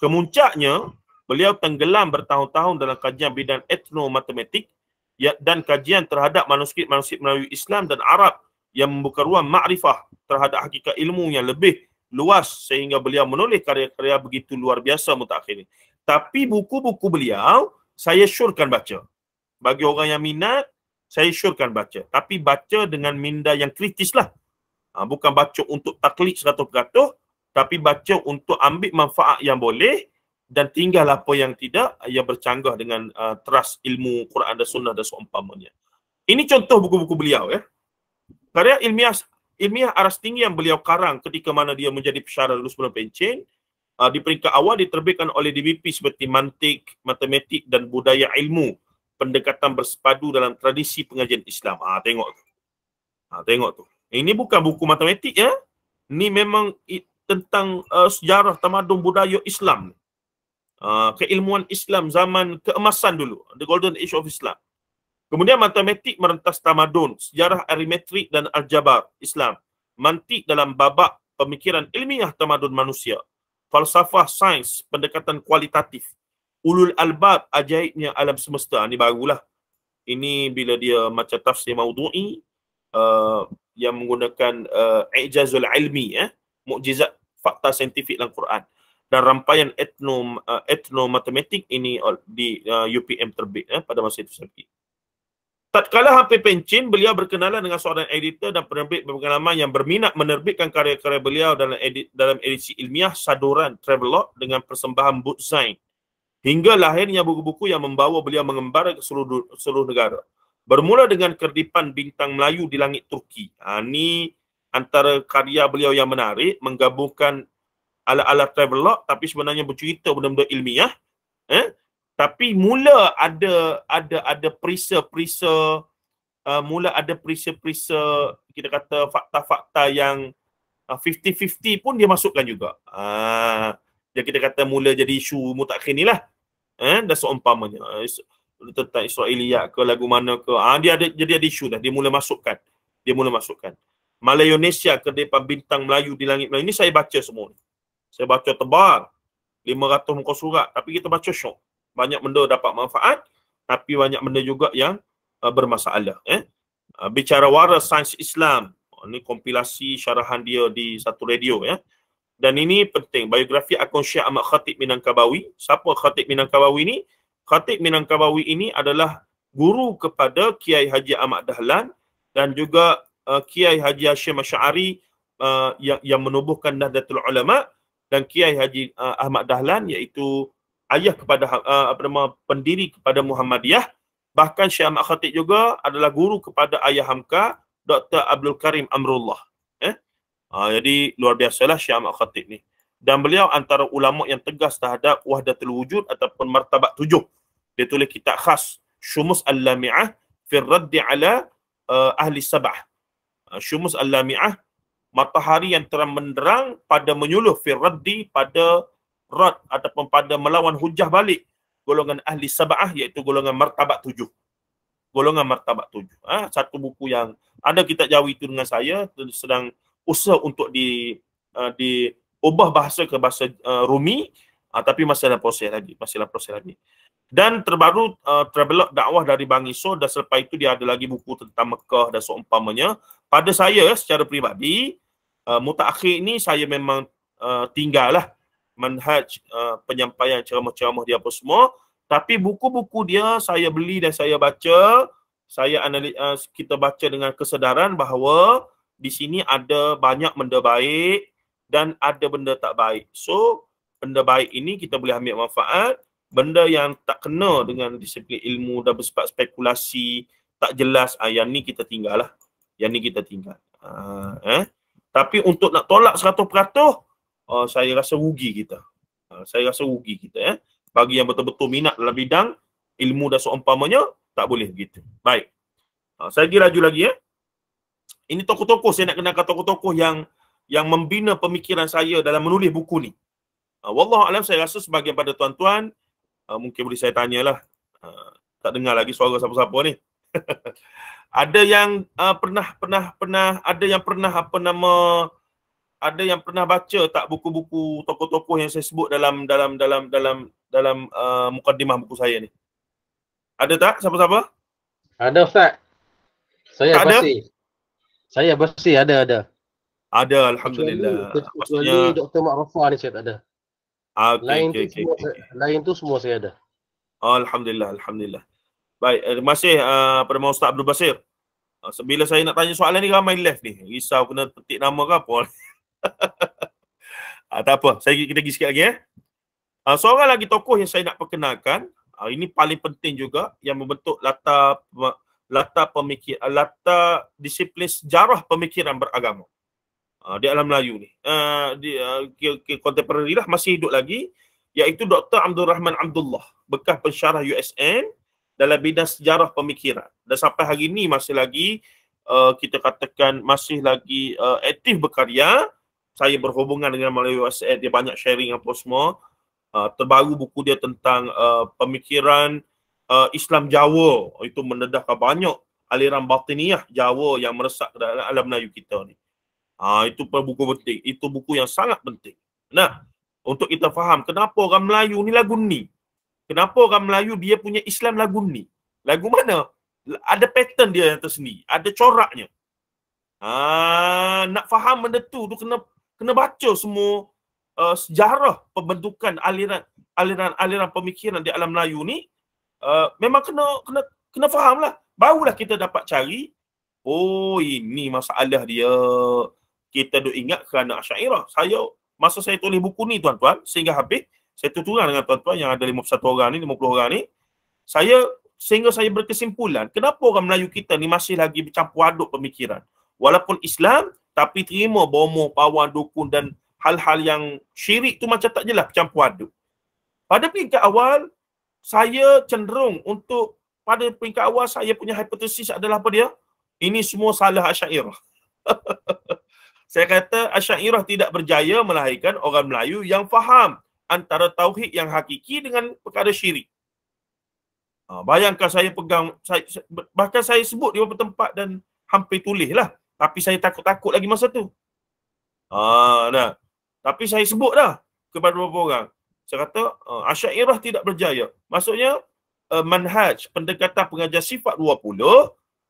Kemuncaknya, beliau tenggelam bertahun-tahun dalam kajian bidang etnomatematik dan kajian terhadap manuskrip-manuskrip Melayu Islam dan Arab yang membuka ruang makrifah terhadap hakikat ilmu yang lebih luas sehingga beliau menulis karya-karya begitu luar biasa mutakhir ini. Tapi buku-buku beliau saya syorkan baca. Bagi orang yang minat, saya syorkan baca. Tapi baca dengan minda yang kritis lah. Bukan baca untuk taklid 100%, tapi baca untuk ambil manfaat yang boleh dan tinggal apa yang tidak yang bercanggah dengan teras ilmu Quran dan Sunnah dan seumpamanya. Ini contoh buku-buku beliau ya. Karya ilmiah aras tinggi yang beliau karang ketika mana dia menjadi pensyarah dulu sebelum pencen, di peringkat awal diterbitkan oleh DBP seperti Mantik, Matematik dan Budaya Ilmu, pendekatan bersepadu dalam tradisi pengajian Islam. Tengok tu. Tengok tu. Ini bukan buku matematik ya. Ini memang tentang sejarah tamadun budaya Islam. Keilmuan Islam zaman keemasan dulu, the golden age of Islam. Kemudian matematik merentas tamadun, sejarah arimetrik dan aljabar Islam. Mantik dalam babak pemikiran ilmiah tamadun manusia. Falsafah sains, pendekatan kualitatif. Ulul albab, ajaibnya alam semesta. Ini barulah. Ini bila dia macam tafsir maudu'i yang menggunakan i'jazul ilmi, mukjizat fakta saintifik dalam Quran. Dan rampaian etnomatematik ini di UPM terbit pada masa itu sendiri. Tatkala hampir pencen, beliau berkenalan dengan seorang editor dan penerbit berpengalaman yang berminat menerbitkan karya-karya beliau dalam edisi ilmiah saduran Travelog dengan persembahan Bootzine. Hingga lahirnya buku-buku yang membawa beliau mengembara ke seluruh negara. Bermula dengan Kerdipan Bintang Melayu di Langit Turki. Ini antara karya beliau yang menarik, menggabungkan ala-ala Travelog tapi sebenarnya bercerita benda-benda ilmiah. Tapi mula ada perisa-perisa kita kata fakta-fakta yang 50-50 pun dia masukkan juga. Dia kita kata mula jadi isu mutakhir ni lah. Dan seumpamanya tentang Israiliyat ke lagu mana ke, dia ada isu dah, dia mula masukkan. Malaysia, Kerdipan Bintang Melayu di Langit Melayu, ini saya baca semua ni. Saya baca tebal 500 muka surat, tapi kita baca syok. Banyak benda dapat manfaat, tapi banyak benda juga yang bermasalah. Bicara waras sains Islam, ini kompilasi syarahan dia di satu radio ya. Dan ini penting, biografi akun Syekh Ahmad Khatib Minangkabawi. Siapa Khatib Minangkabawi ini? Khatib Minangkabawi ini adalah guru kepada Kiai Haji Ahmad Dahlan dan juga Kiai Haji Hashim Asy'ari yang menubuhkan Nahdlatul Ulama, dan Kiai Haji Ahmad Dahlan iaitu ayah kepada pendiri kepada Muhammadiyah. Bahkan Syekh Ahmad Khatib juga adalah guru kepada ayah Hamka, Dr. Abdul Karim Amrullah. Jadi luar biasalah Syekh Ahmad Khatib ni. Dan beliau antara ulama yang tegas terhadap wahdatul wujud ataupun martabat 7. Dia tulis kitab khas Syumus Al-Lami'ah fi raddi ala ahli sabah. Syumus Al-Lami'ah, matahari yang terang menderang pada menyuluh fi raddi, pada rad ataupun pada melawan hujah balik golongan ahli sab'ah, iaitu golongan martabat 7. Golongan martabat 7. Satu buku yang ada kitab Jawi itu dengan saya sedang usaha untuk diubah bahasa ke bahasa Rumi, tapi masih dalam proses lagi. Dan terbaru Travelog dakwah dari Bang Iso, dan selepas itu dia ada lagi buku tentang Mekah dan seumpamanya. Pada saya secara peribadi, mutakhir ini saya memang tinggallah manhaj penyampaian ceramah-ceramah dia apa semua, tapi buku-buku dia saya beli dan saya baca, kita baca dengan kesedaran bahawa di sini ada banyak benda baik dan ada benda tak baik. So, benda baik ini kita boleh ambil manfaat, benda yang tak kena dengan disiplin ilmu dan bersifat spekulasi, tak jelas, yang ni kita tinggal lah. Tapi untuk nak tolak 100%, saya rasa rugi kita. Bagi yang betul-betul minat dalam bidang ilmu dan seumpamanya, tak boleh begitu. Baik. Saya pergi laju lagi ya. Ini tokoh-tokoh, saya nak kenalkan tokoh-tokoh yang membina pemikiran saya dalam menulis buku ni. Wallahualam, saya rasa sebagian pada tuan-tuan mungkin boleh saya tanyalah. Tak dengar lagi suara siapa-siapa ni. Ada yang ada yang pernah baca tak buku-buku tokoh-tokoh yang saya sebut dalam mukaddimah buku saya ni? Ada tak siapa-siapa? Ada Ustaz. Saya pasti ada. Ada, alhamdulillah. Kecuali Dr. Ma'rufah ni saya tak ada. Okay. Lain tu semua saya ada. Alhamdulillah. Baik, terima kasih pada Ustaz Abdul Basir. Bila saya nak tanya soalan ni ramai left ni. Risau kena petik nama ke apa. Tak apa, kita pergi sikit lagi Seorang lagi tokoh yang saya nak perkenalkan, ini paling penting juga, yang membentuk latar disiplin sejarah pemikiran beragama di alam Melayu ni. Contemporary lah, masih hidup lagi, iaitu Dr. Abdul Rahman Abdullah, bekas pensyarah USN dalam bidang sejarah pemikiran. Dan sampai hari ini masih lagi kita katakan masih lagi aktif berkarya. Saya berhubungan dengan melalui USN, dia banyak sharing apa semua. Terbaru buku dia tentang pemikiran Islam Jawa, itu mendedahkan banyak aliran batiniyah Jawa yang meresap dalam alam Melayu kita ni. Itu buku penting, itu buku yang sangat penting. Nah, untuk kita faham kenapa orang Melayu ni lagu ni, kenapa orang Melayu dia punya Islam lagu ni, lagu mana? Ada pattern dia yang tersendiri, ada coraknya. Nak faham benda tu kena baca semua sejarah pembentukan aliran pemikiran di alam Melayu ni. Memang kena faham lah. Barulah kita dapat cari, oh ini masalah dia. Kita duk ingat kerana Asy'ariyah. Masa saya tulis buku ni tuan-tuan, sehingga habis, saya tuturkan dengan tuan-tuan yang ada 51 orang ni, 50 orang ni, sehingga saya berkesimpulan, kenapa orang Melayu kita ni masih lagi bercampur aduk pemikiran. Walaupun Islam, tapi terima bomoh, pawang, dukun dan hal-hal yang syirik tu macam tak jelas bercampur aduk. Pada peringkat awal, saya cenderung pada peringkat awal saya punya hipotesis adalah apa dia? Ini semua salah Asy'ariyah. Saya kata Asy'ariyah tidak berjaya melahirkan orang Melayu yang faham antara tauhid yang hakiki dengan perkara syirik. Bayangkan saya pegang, bahkan saya sebut di beberapa tempat dan hampir tulis lah. Tapi saya takut-takut lagi masa tu. Nah. Tapi saya sebut dah kepada beberapa orang. Saya kata Asy'ariyah tidak berjaya. Maksudnya manhaj, pendekatan pengajar sifat 20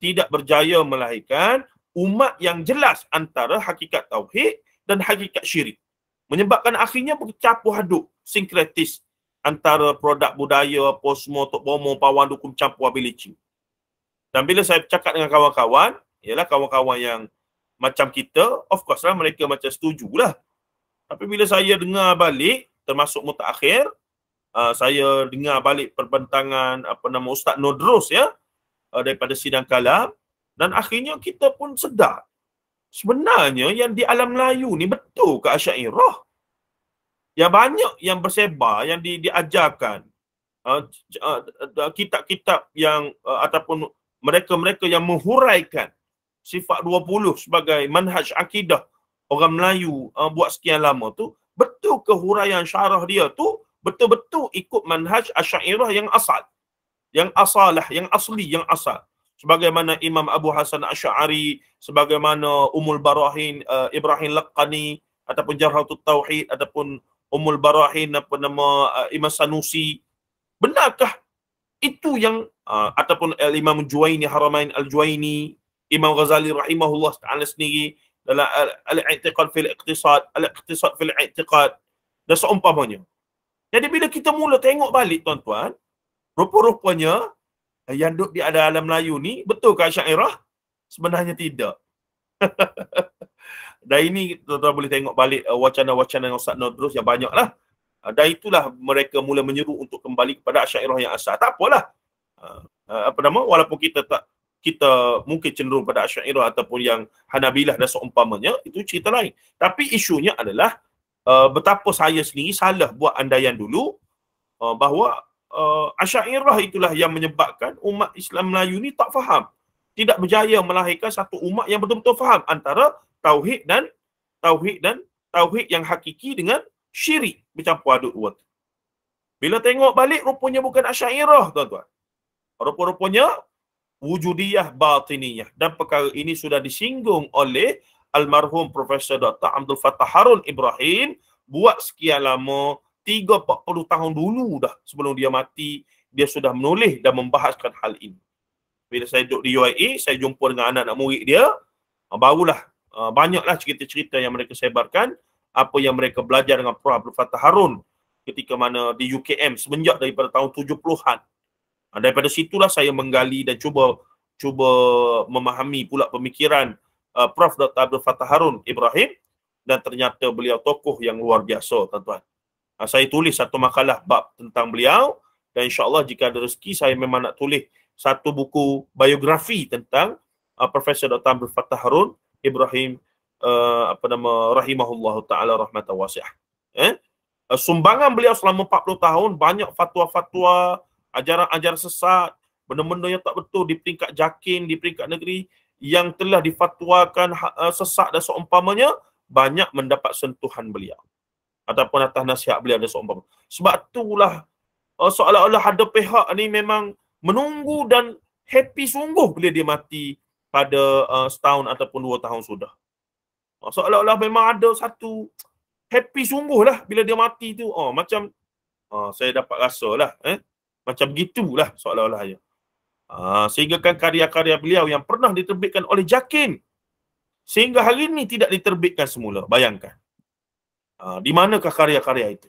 tidak berjaya melahirkan umat yang jelas antara hakikat tauhid dan hakikat syirik. Menyebabkan akhirnya bercampur aduk, sinkretis antara produk budaya, apa semua, tok bomo, pawang, dukun, campur habis licin. Dan bila saya cakap dengan kawan-kawan, ialah kawan-kawan yang macam kita, of course lah mereka macam setujulah. Tapi bila saya dengar balik, termasuk mutakhir, saya dengar balik perbentangan Ustaz Nodros daripada Sidang Kalam, dan akhirnya kita pun sedar sebenarnya yang di alam Melayu ni betul ke Asy'ariyah? Yang banyak yang bersebar, yang diajarkan kitab-kitab yang ataupun mereka-mereka yang menghuraikan sifat 20 sebagai manhaj akidah orang Melayu buat sekian lama tu, betul ke huraian syarah dia tu betul-betul ikut manhaj Asy'ariyah yang asal, yang asalah, yang asli, yang asal. Sebagaimana Imam Abu Hasan Asy'ari, sebagaimana Ummul Barahin Ibrahim Laqani, ataupun Jarhatut Tauhid, ataupun Ummul Barahin Imam Sanusi. Benarkah itu yang ataupun Imam Juwaini, Haramain Al-Juwaini, Imam Ghazali rahimahullah ta'ala sendiri dalam al-i'tiqad fil iqtisad, al-iqtisad fil i'tiqad dan seumpamanya. Jadi bila kita mula tengok balik tuan-tuan, rupa-rupanya yang duduk di alam Melayu ni betul ke Asy'ariyah? Sebenarnya tidak. Dan ini tuan-tuan boleh tengok balik wacana-wacana Ustaz Nodros yang banyak lah. Dan itulah mereka mula menyeru untuk kembali kepada Asy'ariyah yang asal. Tak apalah. Walaupun kita mungkin cenderung pada Asy'ariyah ataupun yang Hanabilah dan seumpamanya, itu cerita lain. Tapi isunya adalah betapa saya sendiri salah buat andaian dulu bahawa Asy'ariyah itulah yang menyebabkan umat Islam Melayu ni tak faham. Tidak berjaya melahirkan satu umat yang betul-betul faham antara tauhid dan tauhid yang hakiki dengan syirik bercampur aduk dua. Bila tengok balik rupanya bukan Asy'ariyah tuan-tuan. Rupa-rupanya wujudiyah batiniyah, dan perkara ini sudah disinggung oleh almarhum Profesor Dr. Abdul Fattah Harun Ibrahim buat sekian lama, 30-40 tahun dulu dah sebelum dia mati, dia sudah menulis dan membahaskan hal ini. Bila saya duduk di UIA, saya jumpa dengan anak-anak murid dia, barulah banyaklah cerita-cerita yang mereka sebarkan, apa yang mereka belajar dengan Prof. Abdul Fattah Harun ketika mana di UKM semenjak daripada tahun 70-an. Daripada situlah saya menggali dan cuba memahami pula pemikiran Prof. Dr. Abdul Fattah Harun Ibrahim, dan ternyata beliau tokoh yang luar biasa tuan-tuan. Saya tulis satu makalah bab tentang beliau, dan insya-Allah jika ada rezeki saya memang nak tulis satu buku biografi tentang Profesor Dr. Abdul Fattah Harun Ibrahim rahimahullah taala rahmatan wasi'ah. Sumbangan beliau selama 40 tahun banyak fatwa-fatwa, ajaran-ajaran sesat, benda-benda yang tak betul di peringkat JAKIM, di peringkat negeri yang telah difatwakan sesat dan seumpamanya, banyak mendapat sentuhan beliau ataupun atas nasihat beliau dan seumpamanya. Sebab itulah seolah-olah ada pihak ni memang menunggu dan happy sungguh bila dia mati pada setahun ataupun 2 tahun sudah. Seolah-olah memang ada satu happy sungguh lah bila dia mati tu. Macam saya dapat rasa lah. Macam begitulah seolah-olahnya. Sehingga kan karya-karya beliau yang pernah diterbitkan oleh JAKIM sehingga hari ini tidak diterbitkan semula. Bayangkan. Di manakah karya-karya itu?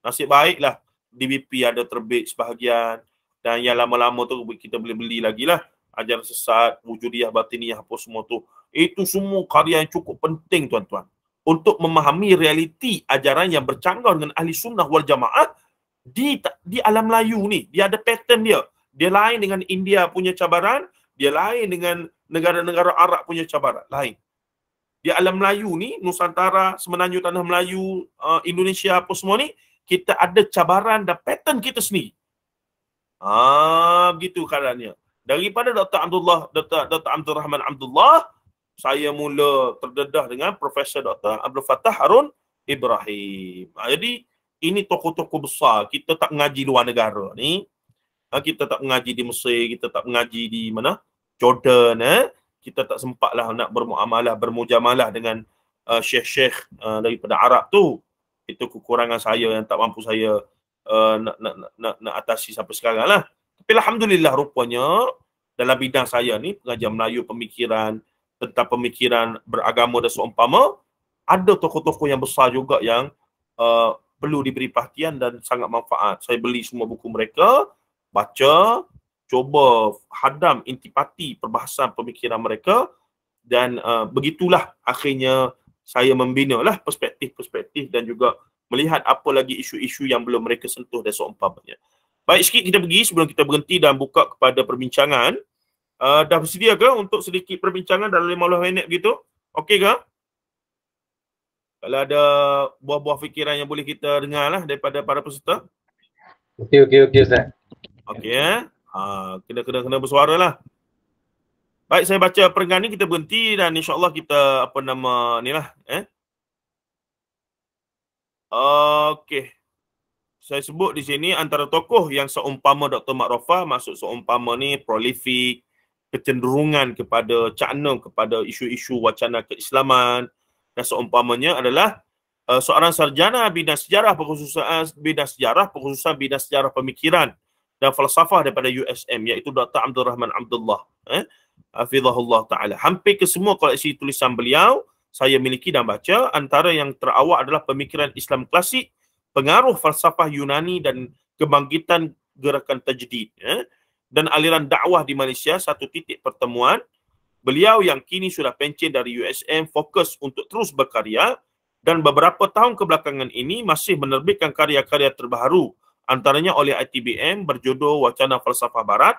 Nasib baiklah DBP ada terbit sebahagian, dan yang lama-lama tu kita boleh beli lagi lah. Ajaran sesat, wujudiyah, batiniyah, apa semua tu. Itu semua karya yang cukup penting tuan-tuan. Untuk memahami realiti ajaran yang bercanggah dengan ahli sunnah wal jamaah di alam Melayu ni. Dia ada pattern dia. Dia lain dengan India punya cabaran, dia lain dengan negara-negara Arab punya cabaran. Lain. Di alam Melayu ni, Nusantara, Semenanjung Tanah Melayu, Indonesia apa semua ni, kita ada cabaran dan pattern kita sendiri. Begitu keadaannya. Daripada Dr. Abdul Rahman Abdullah, saya mula terdedah dengan Profesor Dr. Abdul Fattah Harun Ibrahim. Jadi ini tokoh-tokoh besar. Kita tak mengaji luar negara ni. Kita tak mengaji di Mesir, kita tak mengaji di mana? Jordan. Kita tak sempatlah nak bermuamalah, bermujamalah dengan syekh-syekh daripada Arab tu. Itu kekurangan saya yang tak mampu saya nak atasi sampai sekarang lah. Tapi alhamdulillah rupanya dalam bidang saya ni, pengajian Melayu, pemikiran tentang pemikiran beragama dan seumpama, ada tokoh-tokoh yang besar juga yang perlu diberi perhatian dan sangat manfaat. Saya beli semua buku mereka, baca, cuba hadam intipati perbahasan pemikiran mereka, dan begitulah akhirnya saya membina lah perspektif-perspektif dan juga melihat apa lagi isu-isu yang belum mereka sentuh dan seumpamanya. Baik, sikit kita pergi sebelum kita berhenti dan buka kepada perbincangan. Dah bersedia ke untuk sedikit perbincangan dalam 15 minit begitu? Okey ke? Kalau ada buah-buah fikiran yang boleh kita dengar lah daripada para peserta. Okey Ustaz. Okey kena bersuara lah. Baik, saya baca perenggan ni, kita berhenti dan insya-Allah kita ni lah. Okey. Saya sebut di sini antara tokoh yang seumpama Dr. Mak Rofah, maksud seumpama ni prolifik, kecenderungan kepada cakna kepada isu-isu wacana keislaman dan seumpamanya adalah seorang sarjana bidang sejarah perkhususan bidang sejarah pemikiran dan falsafah daripada USM, iaitu Dr. Abdul Rahman Abdullah hafizahullah taala. Hampir ke semua koleksi tulisan beliau saya miliki dan baca. Antara yang terawak adalah pemikiran Islam klasik, pengaruh falsafah Yunani dan kebangkitan gerakan tajdid, dan aliran dakwah di Malaysia, satu titik pertemuan. Beliau yang kini sudah pencen dari USM fokus untuk terus berkarya dan beberapa tahun kebelakangan ini masih menerbitkan karya-karya terbaru, antaranya oleh ITBM berjudul Wacana Falsafah Barat,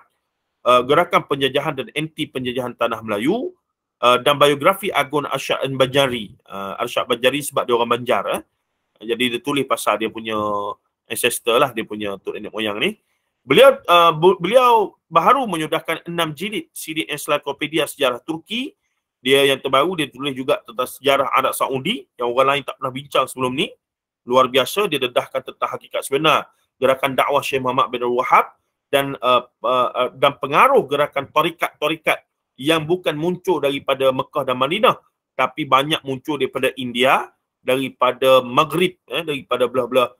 Gerakan Penjajahan dan Anti Penjajahan Tanah Melayu, dan biografi Agun Arsyad Banjari. Arsyad Banjari sebab dia orang Banjar. Jadi dia tulis pasal dia punya ancestor lah, dia punya tok nenek moyang ni. Beliau baru menyudahkan 6 jilid siri ensiklopedia sejarah Turki. Dia yang terbaru, dia tulis juga tentang sejarah Arab Saudi yang orang lain tak pernah bincang sebelum ni. Luar biasa, dia dedahkan tentang hakikat sebenar gerakan dakwah Syekh Muhammad bin Wahab dan pengaruh gerakan tarikat-tarikat yang bukan muncul daripada Mekah dan Madinah, tapi banyak muncul daripada India, daripada Maghrib, daripada belah-belah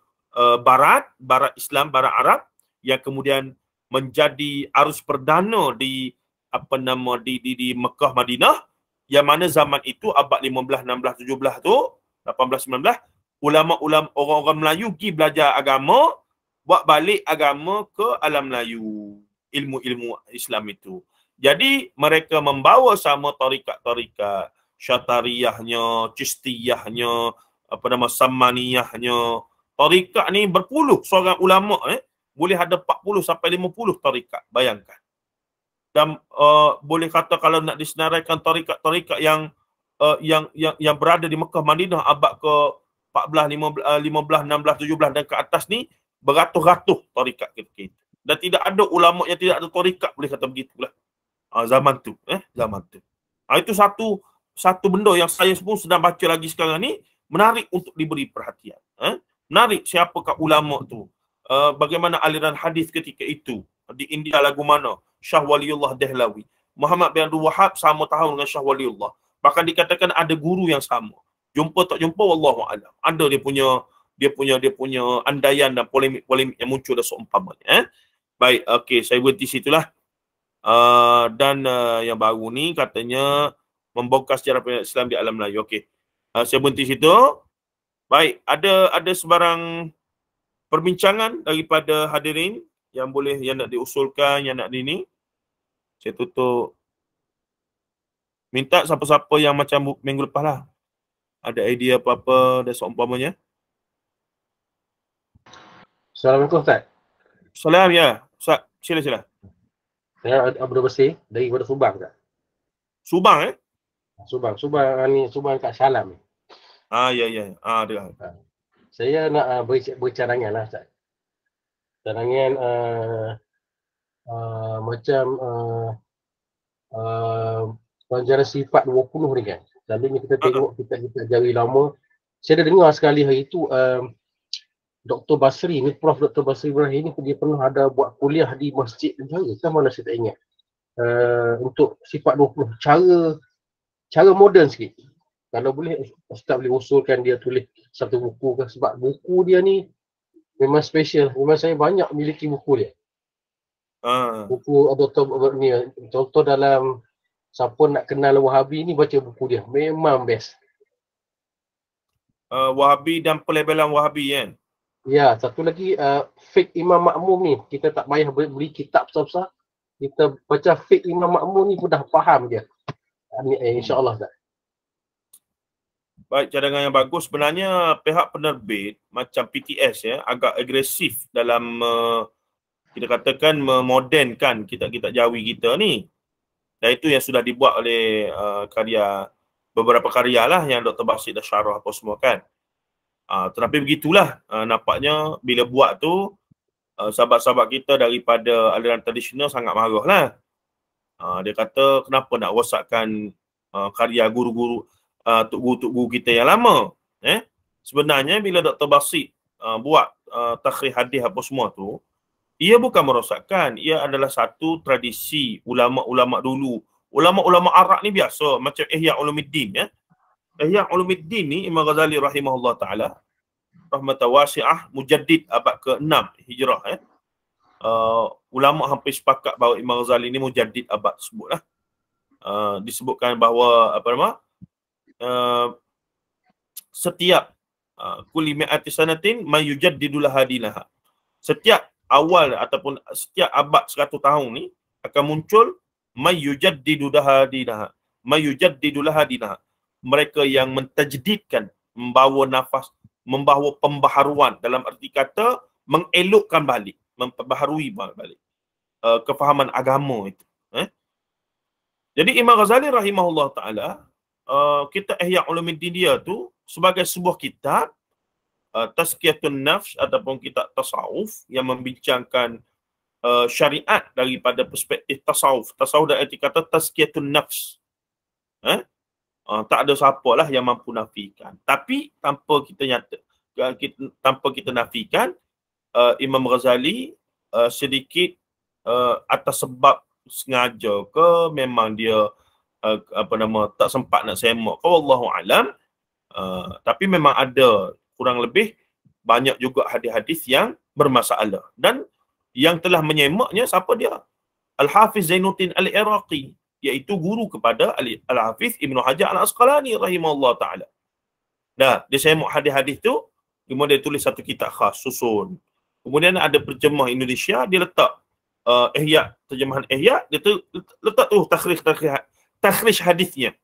barat Islam, barat Arab, yang kemudian menjadi arus perdana di Mekah, Madinah, yang mana zaman itu abad 15, 16, 17 tu, 18, 19, ulama-ulama orang-orang Melayu pergi belajar agama, buat balik agama ke alam Melayu, ilmu-ilmu Islam itu. Jadi mereka membawa sama tarikat-tarikat, Syatariyahnya, Cistiyahnya, Samaniyahnya, Tarikat ni berpuluh seorang ulama boleh ada 40 sampai 50 tarikat, bayangkan. Dan boleh kata kalau nak disenaraikan tarikat-tarikat yang berada di Mekah Madinah abad ke 14, 15, 16, 17 dan ke atas ni beratus-ratus tarikat kita. Dan tidak ada ulama yang tidak ada tarikat, boleh kata begitulah. Zaman tu. Itu satu benda yang saya pun sedang baca lagi sekarang ni, menarik untuk diberi perhatian. Menarik siapakah ulama tu. Bagaimana aliran hadis ketika itu. Di India lagu mana? Shah Waliullah Dehlawi. Muhammad bin Abdul Wahab sama tahun dengan Shah Waliullah. Bahkan dikatakan ada guru yang sama. Jumpa tak jumpa, wallahu alam. Ada dia punya andaian dan polemik yang muncul dan seumpamanya. Baik, okey, saya berhenti situlah. Dan yang baru ni katanya membongkar sejarah pendidikan Islam di alam Melayu. Okey. Saya berhenti situ. Baik, ada sebarang perbincangan daripada hadirin yang nak diusulkan, yang nak ini. Saya tutup. Minta siapa-siapa yang macam minggu lepas lah, ada idea apa-apa dan seumpamanya. Assalamualaikum Ustaz. Salam ya. Ustaz, sila. Saya Abdul Basir daripada Subang Ustaz. Subang Subang kat Salam ni. Ya. Ada. Saya nak bercarangan lah Ustaz. Carangan macam pelajaran sifat 20 ni kan. Selalunya kita tengok kita jari lama. Saya dah dengar sekali hari tu Dr. Basri ni, Prof. Dr. Basri Ibrahim ni dia pernah ada buat kuliah di Masjid Jaya. Kan mana saya tak ingat. Untuk sifat 20. Cara moden sikit. Kalau boleh Ustaz boleh usulkan dia tulis satu buku ke, sebab buku dia ni memang special. Memang saya banyak miliki buku dia. Buku Dr. ni contoh dalam siapa nak kenal Wahabi ni, baca buku dia. Memang best. Wahabi dan pelabelan Wahabi kan? Ya, satu lagi fake Imam Makmum ni. Kita tak payah beli kitab besar-besar. Kita baca fake Imam Makmum ni pun dah faham dia. InsyaAllah Ustaz. Baik, cadangan yang bagus. Sebenarnya pihak penerbit macam PTS ya agak agresif dalam kita katakan memodernkan kitab-kitab Jawi kita ni. Dan itu yang sudah dibuat oleh beberapa karya lah yang Dr. Basit dah syarah apa semua kan. Tetapi begitulah nampaknya bila buat tu sahabat-sahabat kita daripada aliran tradisional sangat marah lah. Dia kata kenapa nak rosakkan karya guru-guru guru kita yang lama. Sebenarnya bila Dr. Basit buat takhrij hadis apa semua tu, ia bukan merosakkan, ia adalah satu tradisi ulama-ulama dulu. Ulama-ulama Arab ni biasa macam Ihya Ulumuddin ya. Ihya Ulumuddin ni Imam Ghazali rahimahullah taala rahmatan wasi'ah, mujaddid abad ke-6 Hijrah ya. Ulama hampir sepakat bahawa Imam Ghazali ni mujaddid abad tersebutlah. Disebutkan bahawa setiap kulli mi'ati sanatin may yujaddidu laha dinaha. Setiap awal ataupun setiap abad 100 tahun ni akan muncul may yujaddidu laha dinaha. May yujaddidu laha dinaha. Mereka yang mentajdidkan, membawa pembaharuan, dalam arti kata mengelokkan balik, memperbaharui balik kefahaman agama itu. Jadi Imam Ghazali rahimahullah taala, kitab Ihya Ulumuddin dia tu sebagai sebuah kitab tazkiyatun nafs ataupun kitab tasawuf yang membincangkan syariat daripada perspektif tasawuf. Tasawuf dan arti kata tazkiyatun nafs. Tak ada siapa lah yang mampu nafikan. Tapi tanpa kita nafikan, Imam Ghazali sedikit atas sebab sengaja ke memang dia tak sempat nak semak ke, wallahu alam. Tapi memang ada kurang lebih banyak juga hadis-hadis yang bermasalah. Dan yang telah menyemaknya siapa dia? Al-Hafiz Zainuddin Al-Iraqi, iaitu guru kepada Al-Hafiz Ibn Hajar Al-Asqalani rahimahullah ta'ala. Dah, dia semak hadis-hadis tu, kemudian dia tulis satu kitab khas, susun. Kemudian ada terjemah Indonesia, dia letak Ihya, terjemahan Ihya, dia letak tu takhrij hadisnya.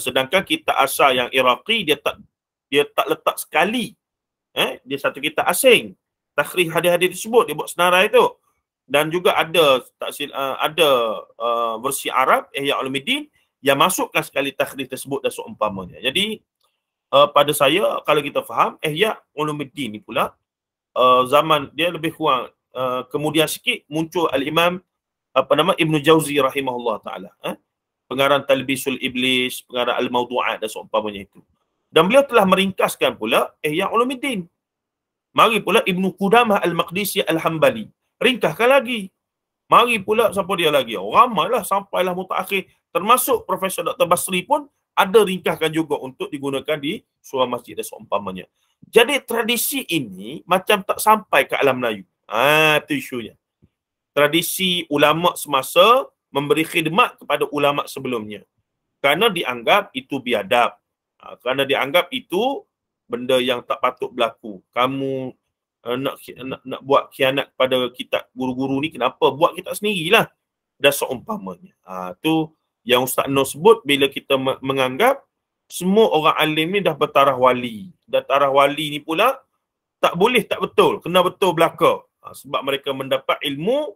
Sedangkan kitab asal yang Iraqi dia tak letak sekali Dia satu kitab asing. Takhrij hadis-hadis tersebut dia buat senarai tu. Dan juga ada versi Arab Ihya Ulumuddin yang masukkan sekali takhrij tersebut dan seumpamanya. Jadi pada saya kalau kita faham Ihya Ulumuddin ni pula zaman dia lebih kurang kemudian sikit muncul al-Imam Ibnu Jauzi rahimahullah taala, pengarang Talbisul Iblis, pengarang Al-Mawdu'at dan seumpamanya itu. Dan beliau telah meringkaskan pula Ihya Ulumuddin. Mari pula Ibnu Qudamah Al-Maqdisi Al-Hambali, ringkaskan lagi. Mari pula siapa dia lagi? Ramailah sampailah mutaakhir, termasuk Profesor Dr. Basri pun ada ringkaskan juga untuk digunakan di surah masjid dan seumpamanya. Jadi tradisi ini macam tak sampai ke alam Melayu. Itu isunya. Tradisi ulama semasa memberi khidmat kepada ulama sebelumnya. Kerana dianggap itu biadab. Kerana dianggap itu benda yang tak patut berlaku. Kamu nak buat khianat kepada kitab guru-guru ni, kenapa? Buat kitab sendirilah. Dan seumpamanya. Tu yang Ustaz Nur sebut bila kita menganggap semua orang alim ni dah bertaraf wali. Dan taraf wali ni pula tak boleh tak betul. Kena betul belaka. Sebab mereka mendapat ilmu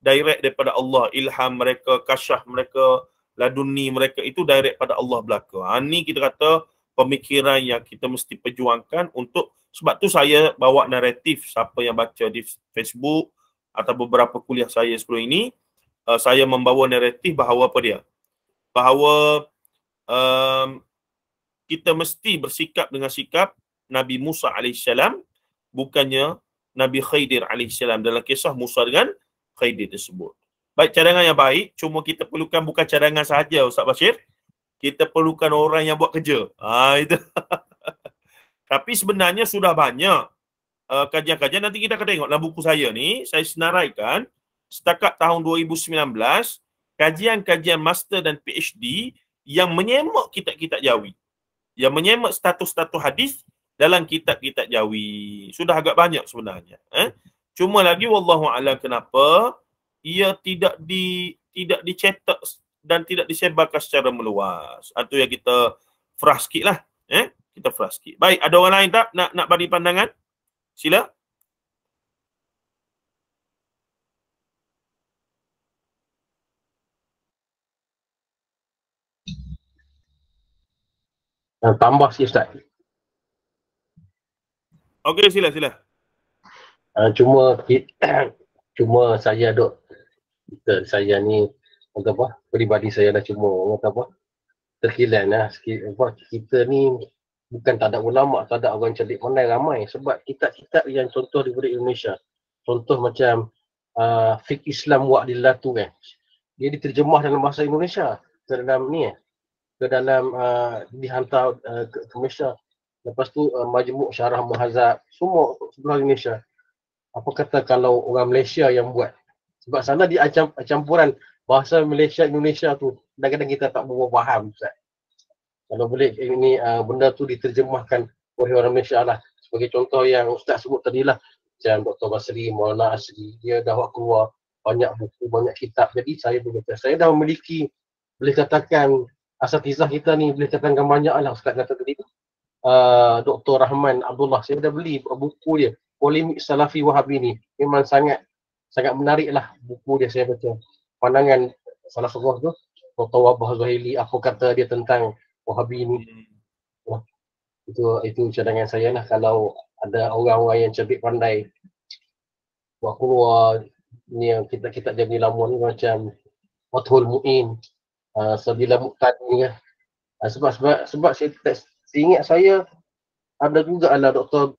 direct daripada Allah. Ilham mereka, kasyaf mereka, laduni mereka itu direct pada Allah belaka. Ni kita kata pemikiran yang kita mesti perjuangkan untuk, sebab tu saya bawa naratif siapa yang baca di Facebook atau beberapa kuliah saya sebelum ini, saya membawa naratif bahawa apa dia? Bahawa kita mesti bersikap dengan sikap Nabi Musa AS, bukannya Nabi Khidir AS dalam kisah Musa dengan Khidir tersebut. Baik, cadangan yang baik, cuma kita perlukan bukan cadangan sahaja Ustaz Bashir. Kita perlukan orang yang buat kerja. Itu. Tapi sebenarnya sudah banyak kajian-kajian. Nanti kita akan tengok dalam buku saya ni, saya senaraikan setakat tahun 2019, kajian-kajian master dan PhD yang menyemak kitab-kitab Jawi. Yang menyemak status-status hadis dalam kitab-kitab Jawi. Sudah agak banyak sebenarnya. Cuma lagi wallahu a'lam kenapa ia tidak dicetak dan tidak disebarkan secara meluas. Itu yang kita frust sikit lah. Kita frust sikit. Baik, ada orang lain tak nak bagi pandangan? Sila. Tambah sikit Ustaz. Okey, sila. Cuma saya saya ni peribadi saya dah cuma terkilan lah sikit. Kita ni bukan tak ada ulama, tak ada orang cerdik pandai ramai, sebab kitab-kitab yang contoh diberi Indonesia, contoh macam Fiqh Islam Wa'dillah tu kan, dia diterjemah dalam bahasa Indonesia ke dalam ni ke dalam dihantar ke Malaysia. Lepas tu Majmuk Syarah Muhazab, semua sebelah Indonesia. Apa kata kalau orang Malaysia yang buat? Sebab sana dia campuran bahasa Malaysia Indonesia tu. Kadang-kadang kita tak faham Ustaz. Kalau boleh ini benda tu diterjemahkan oleh orang Malaysia lah. Sebagai contoh yang Ustaz sebut tadi lah, macam Dr. Basri, Maulana Asri, dia dah buat keluar banyak buku, banyak kitab. Jadi saya dah memiliki, boleh katakan asatizah kita ni boleh katakan banyak lah. Ustaz kata tadi Dr. Rahman Abdullah, saya dah beli buku dia, Polemik Salafi Wahabi ni. Memang sangat menarik lah buku dia, saya baca. Pandangan salah seorang tu, Dr. Wabah Zuhaili, apa kata dia tentang Wahabi ni. Itu cadangan saya lah. Kalau ada orang-orang yang cerdik pandai buat keluar ni yang kita jadi lama ni, macam Fathul Mu'in, Sabila Muqtadi kan. Sebab saya ingat saya ada juga lah Dr.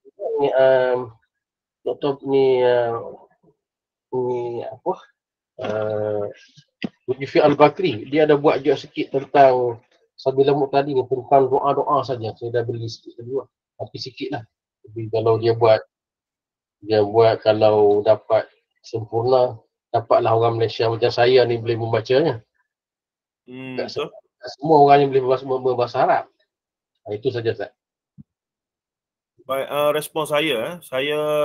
Mujifi Al-Bakri, dia ada buat juga sikit tentang Sabila Muqtadi ni, tentang doa-doa saja. Saya dah beli sikit kedua, tapi sikit lah. Tapi kalau dia buat kalau dapat sempurna, dapatlah orang Malaysia macam saya ni boleh membacanya. Semua orang yang boleh berbahasa Arab. Itu saja Ustaz. Baik, respon saya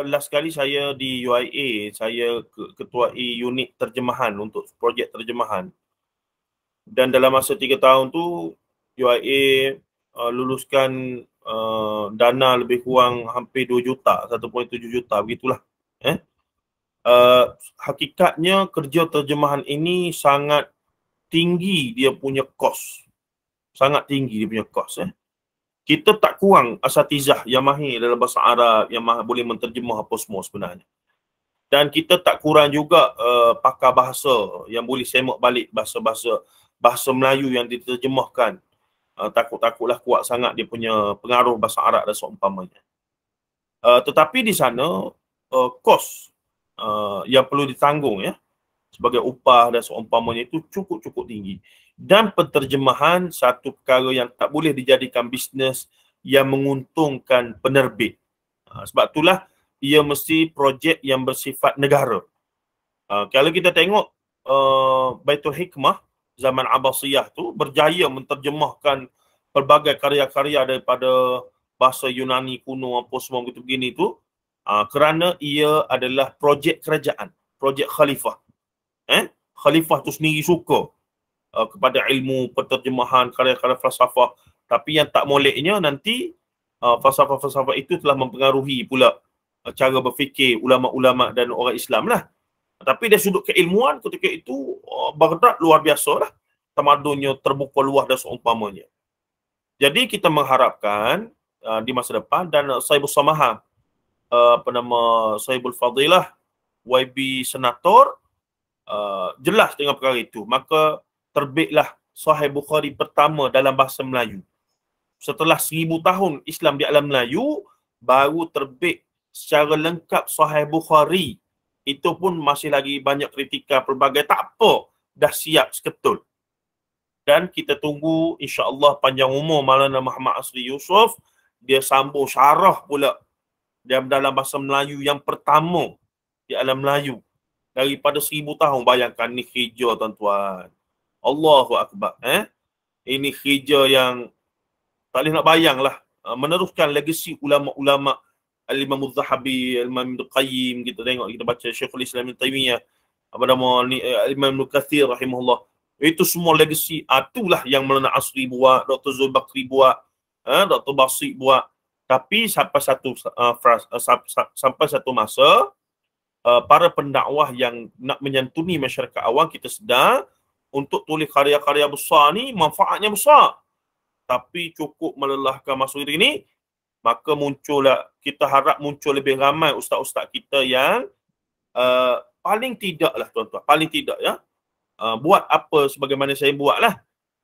last kali saya di UIA, saya ketuai unit terjemahan untuk projek terjemahan. Dan dalam masa 3 tahun tu UIA luluskan dana lebih kurang hampir 2 juta, 1.7 juta begitulah. Hakikatnya kerja terjemahan ini sangat tinggi dia punya kos. Sangat tinggi dia punya kos. Kita tak kurang asatizah yang mahir dalam bahasa Arab, yang boleh menterjemah apa semua sebenarnya. Dan kita tak kurang juga pakar bahasa yang boleh semak balik bahasa Melayu yang diterjemahkan. Takut-takutlah kuat sangat dia punya pengaruh bahasa Arab dan seumpamanya. Tetapi di sana kos yang perlu ditanggung sebagai upah dan seumpamanya itu cukup tinggi. Dan penterjemahan satu perkara yang tak boleh dijadikan bisnes yang menguntungkan penerbit. Sebab itulah ia mesti projek yang bersifat negara. Kalau kita tengok Baitul Hikmah zaman Abbasiyah tu berjaya menterjemahkan pelbagai karya-karya daripada bahasa Yunani kuno apa semua gitu begini tu kerana ia adalah projek kerajaan, projek khalifah. Khalifah tu sendiri suka kepada ilmu penterjemahan karya-karya falsafah, tapi yang tak moleknya nanti falsafah-falsafah itu telah mempengaruhi pula cara berfikir ulama-ulama dan orang Islam lah. Tapi dari sudut keilmuan ketika itu Baghdad luar biasa lah, tamadunnya terbuka luas dan seumpamanya. Jadi kita mengharapkan di masa depan, dan Sahibul Samaha Sahibul Fadilah YB Senator jelas dengan perkara itu. Maka terbitlah Sahih Bukhari pertama dalam bahasa Melayu. Setelah 1000 tahun Islam di alam Melayu, baru terbit secara lengkap Sahih Bukhari. Itu pun masih lagi banyak kritika pelbagai. Tak apa, dah siap seketul. Dan kita tunggu insya-Allah panjang umur Maulana Muhammad Asri Yusof, dia sambung syarah pula dia dalam bahasa Melayu yang pertama di alam Melayu daripada 1000 tahun. Bayangkan ni hijau tuan-tuan. Allahu Akbar. Ini hijau yang tak boleh nak bayang lah. Meneruskan legasi ulama-ulama Al-Imam Al-Zahabi, Al-Imam Ibn Qayyim, kita tengok, kita baca Syekhul Islam Ibn Taymiyah, apa nama ni, Al-Imam Ibn Kathir rahimahullah. Itu semua legasi. Itulah yang Maulana Asri buat, Dr. Zulbakri buat, Dr. Basri buat. Tapi sampai satu masa para pendakwah yang nak menyantuni masyarakat awam, kita sedar untuk tulis karya-karya besar ni manfaatnya besar, tapi cukup melelahkan masa ini. Maka muncullah, kita harap muncul lebih ramai ustaz-ustaz kita yang paling tidak lah tuan-tuan, paling tidak buat apa sebagaimana saya buat lah,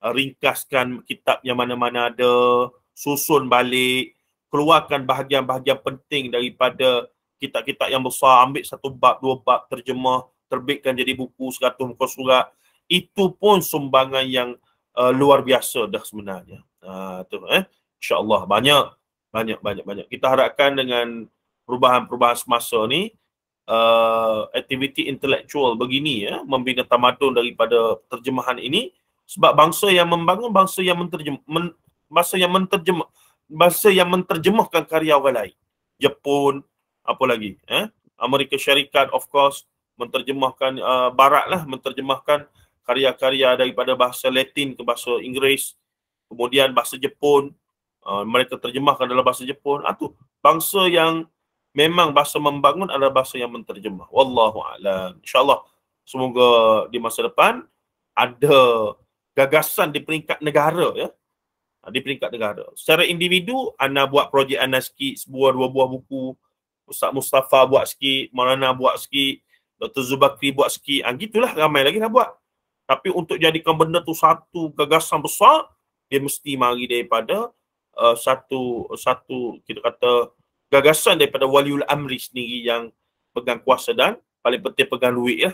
ringkaskan kitab yang mana-mana ada, susun balik, keluarkan bahagian-bahagian penting daripada kitab-kitab yang besar, ambil 1 bab, 2 bab, terjemah, terbitkan jadi buku 100 muka surat. Itu pun sumbangan yang luar biasa dah sebenarnya. InsyaAllah banyak. Kita harapkan dengan perubahan-perubahan semasa ni, aktiviti intelektual begini membina tamadun daripada terjemahan ini, sebab bangsa yang membangun, bangsa yang menterjemahkan karya orang lain. Jepun, apa lagi? Amerika Syarikat of course menterjemahkan, Barat lah menterjemahkan karya-karya daripada bahasa Latin ke bahasa Inggeris. Kemudian bahasa Jepun, mereka terjemahkan dalam bahasa Jepun. Tu bangsa yang memang bahasa membangun adalah bahasa yang menterjemah. Wallahu a'lam. InsyaAllah semoga di masa depan ada gagasan di peringkat negara di peringkat negara. Secara individu, Ana buat projek Ana sikit, 1-2 buah buku. Ustaz Mustafa buat sikit, Maulana buat sikit, Dr. Zubakri buat sikit. Gitulah, ramai lagi nak buat. Tapi untuk jadikan benda tu satu gagasan besar, dia mesti mari daripada satu kita kata gagasan daripada waliul amri sendiri yang pegang kuasa dan paling penting pegang duit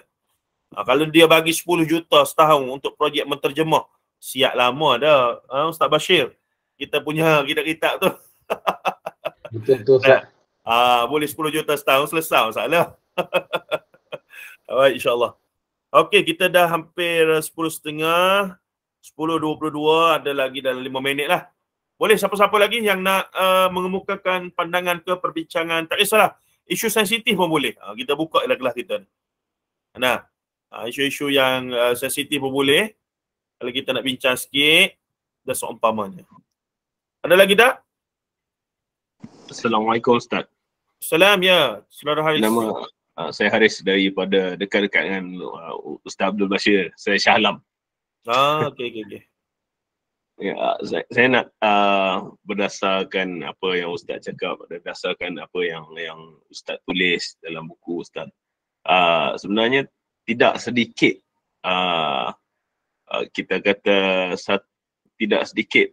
kalau dia bagi 10 juta setahun untuk projek menterjemah, siap lama dah Ustaz Bashir. Kita punya kitab-kitab tu. Betul Ustaz. Boleh 10 juta setahun selesai masalah. Alright, insyaAllah. Okey, kita dah hampir 10.30, 10.22, ada lagi dalam 5 minit lah. Boleh siapa-siapa lagi yang nak mengemukakan pandangan ke perbincangan, tak kisahlah, isu sensitif pun boleh. Kita buka lah kelas kita. Nah, isu-isu yang sensitif pun boleh. Kalau kita nak bincang sikit, dah seumpamanya. Ada lagi tak? Assalamualaikum Ustaz. Salam ya, Saudara Haris. Nama saya Haris daripada dekat-dekat dengan Ustaz Abdul Bashir. Saya Shah Alam. Okey. Ya, saya nak berdasarkan apa yang Ustaz cakap, berdasarkan apa yang Ustaz tulis dalam buku Ustaz. Sebenarnya tidak sedikit kita kata tidak sedikit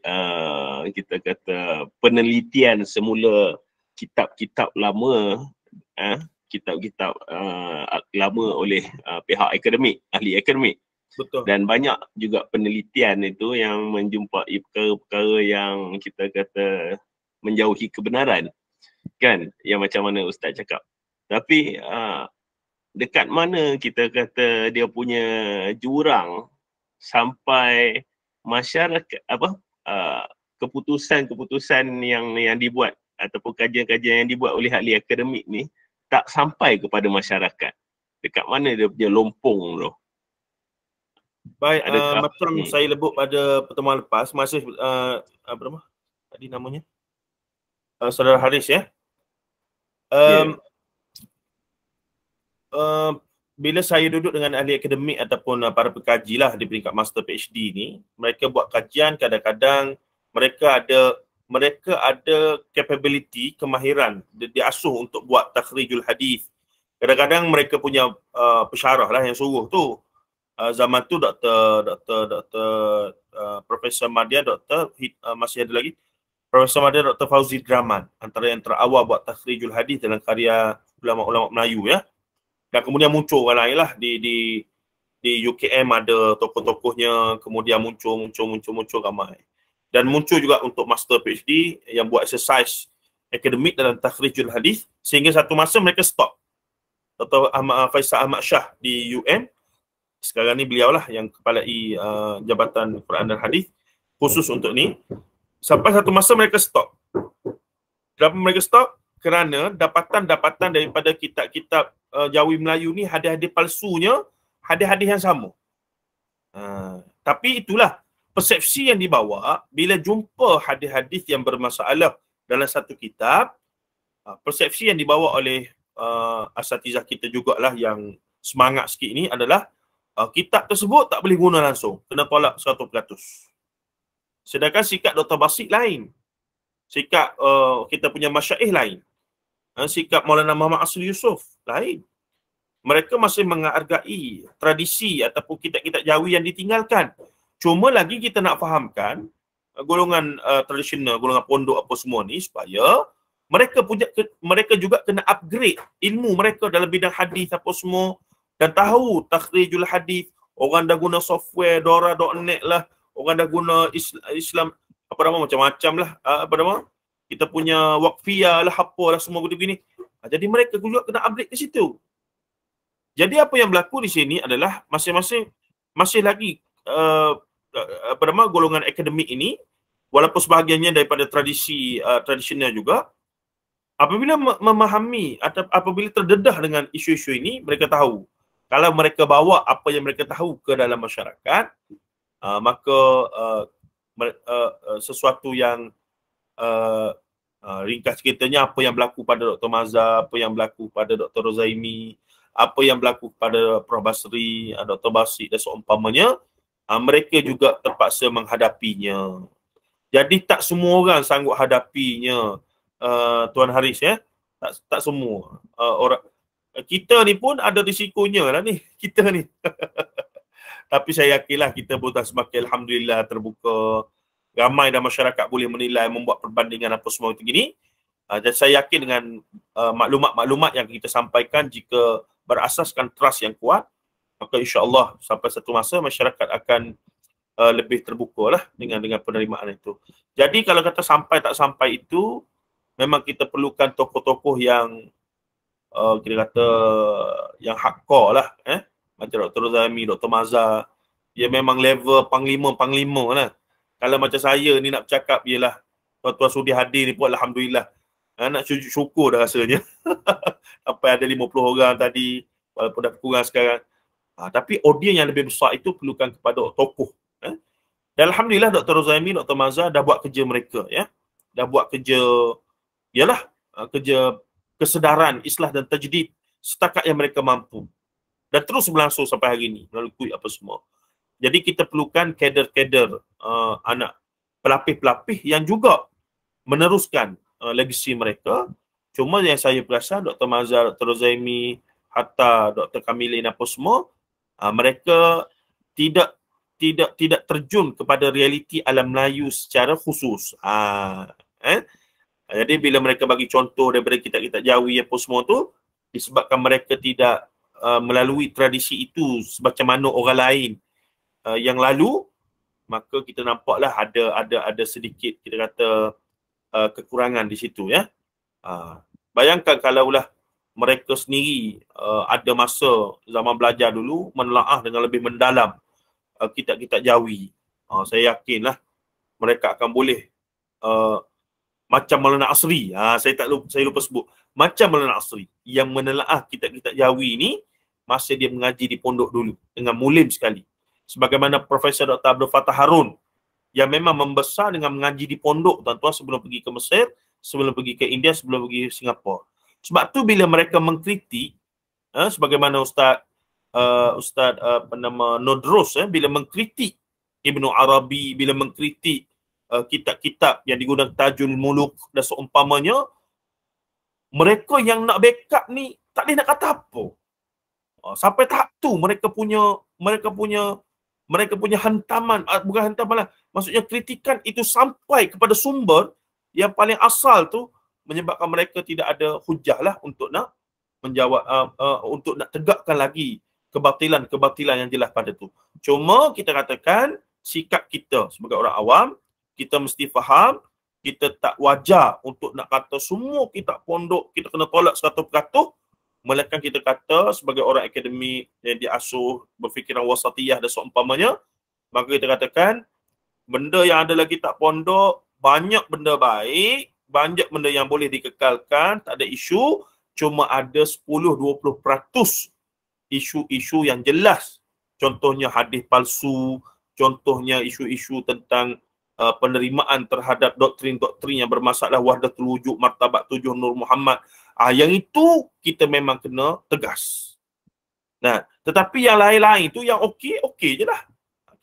kita kata penelitian semula kitab-kitab lama, kitab-kitab lama oleh pihak akademik, ahli akademik. Betul. Dan banyak juga penelitian itu yang menjumpai perkara-perkara yang kita kata menjauhi kebenaran, kan, yang macam mana Ustaz cakap. Tapi dekat mana kita kata dia punya jurang sampai masyarakat keputusan-keputusan yang dibuat ataupun kajian-kajian yang dibuat oleh ahli akademik ni tak sampai kepada masyarakat. Dekat mana dia punya lompong tu? Baik, macam saya lebut pada pertemuan lepas, masih apa nama tadi namanya? Saudara Haris ya. Bila saya duduk dengan ahli akademik ataupun para pekaji lah di peringkat master PhD ni, mereka buat kajian, kadang-kadang mereka ada capability, kemahiran, diasuh untuk buat takhrijul hadis. Kadang-kadang mereka punya pensyarah lah yang suruh tu. Zaman tu Profesor Madya, masih ada lagi Profesor Madya, Dr. Fauzi Draman, antara yang terawal buat takhrijul hadis dalam karya ulama-ulama Melayu ya. Dan kemudian muncul orang lain lah di UKM ada tokoh-tokohnya, kemudian muncul ramai. Dan muncul juga untuk master PhD yang buat exercise akademik dalam takhrijul hadis, sehingga satu masa mereka stop. Dr. Faisal Ahmad Shah di UM, sekarang ni beliau lah yang kepalai Jabatan Quran dan Hadis khusus untuk ni. Sampai satu masa mereka stop. Kenapa mereka stop? Kerana dapatan-dapatan daripada kitab-kitab Jawi Melayu ni hadis-hadis palsunya, hadis-hadis yang sama. Tapi itulah persepsi yang dibawa bila jumpa hadis-hadis yang bermasalah dalam satu kitab. Persepsi yang dibawa oleh asatizah kita jugalah yang semangat sikit ni adalah kitab tersebut tak boleh guna langsung, kena tolak 100%. Sedangkan sikap Dr. Basit lain, sikap kita punya masyaikh lain, sikap Maulana Muhammad Asli Yusof lain. Mereka masih menghargai tradisi ataupun kitab-kitab Jawi yang ditinggalkan. Cuma lagi kita nak fahamkan golongan tradisional, golongan pondok apa semua ni, supaya mereka juga kena upgrade ilmu mereka dalam bidang hadis apa semua, dan tahu takhrijul hadis. Orang dah guna software Dora.net lah, orang dah guna Islam apa nama macam-macam lah, apa nama kita punya Waqfiyah lah, apa lah semua begini. Jadi mereka juga kena upgrade ke situ. Jadi apa yang berlaku di sini adalah masing-masing masih lagi apa nama golongan akademik ini, walaupun sebahagiannya daripada tradisi tradisional juga, apabila memahami atau apabila terdedah dengan isu-isu ini, mereka tahu kalau mereka bawa apa yang mereka tahu ke dalam masyarakat, maka sesuatu yang ringkas ceritanya apa yang berlaku pada Dr. Mazhar, apa yang berlaku pada Dr. Rozaimi, apa yang berlaku pada Prof. Basri, Dr. Basit dan seumpamanya, mereka juga terpaksa menghadapinya. Jadi tak semua orang sanggup hadapinya, Tuan Haris ya. Tak semua orang. Kita ni pun ada risikonya lah ni, kita ni. Tapi saya yakinlah kita pun dah semakin alhamdulillah terbuka. Ramai dan masyarakat boleh menilai, membuat perbandingan apa semua itu gini. Dan saya yakin dengan maklumat-maklumat yang kita sampaikan, jika berasaskan trust yang kuat, maka insya-Allah sampai satu masa masyarakat akan lebih terbuka lah dengan penerimaan itu. Jadi kalau kata sampai tak sampai itu, memang kita perlukan tokoh-tokoh yang kita kata yang hardcore lah, macam Dr. Rozami, Dr. Mazhar. Dia memang level panglima lah. Kalau macam saya ni nak bercakap, ialah tuan-tuan sudi hadir ni pun alhamdulillah, nak syukur dah rasanya. Sampai ada 50 orang tadi, walaupun dah kurang sekarang. Tapi audiens yang lebih besar itu perlukan kepada tokoh. Dan alhamdulillah Dr. Rozami, Dr. Mazhar dah buat kerja mereka ya. Dah buat kerja ialah kerja kesedaran, islah dan tajdid setakat yang mereka mampu. Dan terus berlangsung sampai hari ini melalui apa semua. Jadi kita perlukan kader-kader anak pelapis-pelapis yang juga meneruskan legasi mereka. Cuma yang saya perasan Dr. Mazhar, Dr. Rozaimi, Hatta, Dr. Kamilin apa semua, mereka tidak terjun kepada realiti alam Melayu secara khusus. Jadi bila mereka bagi contoh daripada kitab-kitab Jawi apa semua tu, disebabkan mereka tidak melalui tradisi itu semacam mana orang lain yang lalu, maka kita nampaklah ada sedikit kita kata kekurangan di situ ya. Bayangkan kalaulah mereka sendiri ada masa zaman belajar dulu menelaah dengan lebih mendalam kitab-kitab Jawi, saya yakinlah mereka akan boleh macam Maulana Asri, saya lupa sebut, macam Maulana Asri yang menelaah kitab-kitab Jawi ni masa dia mengaji di pondok dulu dengan mulim sekali. Sebagaimana Profesor Dr. Abdul Fattah Harun yang memang membesar dengan mengaji di pondok tuan-tuan sebelum pergi ke Mesir, sebelum pergi ke India, sebelum pergi ke Singapura. Sebab tu bila mereka mengkritik, sebagaimana Ustaz Nodros bila mengkritik Ibnu Arabi, bila mengkritik kitab-kitab yang digunakan Tajul Muluk dan seumpamanya, mereka yang nak backup ni tak boleh nak kata apa. Sampai tahap tu mereka punya hantaman, bukan hantaman lah, maksudnya kritikan itu sampai kepada sumber yang paling asal tu, menyebabkan mereka tidak ada hujah lah untuk nak menjawab, untuk nak tegakkan lagi kebatilan yang jelas pada tu. Cuma kita katakan sikap kita sebagai orang awam, kita mesti faham, kita tak wajar untuk nak kata semua kitab pondok kita kena tolak 100%, melainkan kita kata sebagai orang akademik yang diasuh berfikiran wasatiyah dan seumpamanya, maka kita katakan benda yang ada lagi kitab pondok, banyak benda baik, banyak benda yang boleh dikekalkan, tak ada isu, cuma ada 10-20% isu-isu yang jelas. Contohnya hadis palsu, contohnya isu-isu tentang penerimaan terhadap doktrin-doktrin yang bermasalah wahdatul wujud, martabat 7 Nur Muhammad. Yang itu kita memang kena tegas. Nah, tetapi yang lain-lain tu yang okey je lah.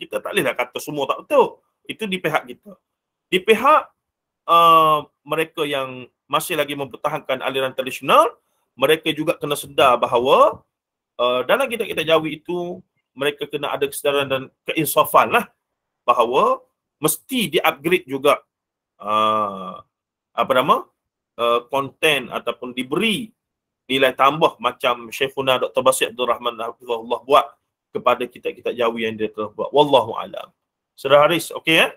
Kita tak boleh lah kata semua tak betul. Itu di pihak kita. Di pihak mereka yang masih lagi mempertahankan aliran tradisional, mereka juga kena sedar bahawa dalam kitab-kitab Jawi itu mereka kena ada kesedaran dan keinsafan lah, bahawa mesti di-upgrade juga konten ataupun diberi nilai tambah macam Syekhuna Dr. Basir Abdul Rahman Hafizahullah buat kepada kitab-kitab Jawi yang dia telah buat. Wallahu alam. Saudara Haris, okey ya?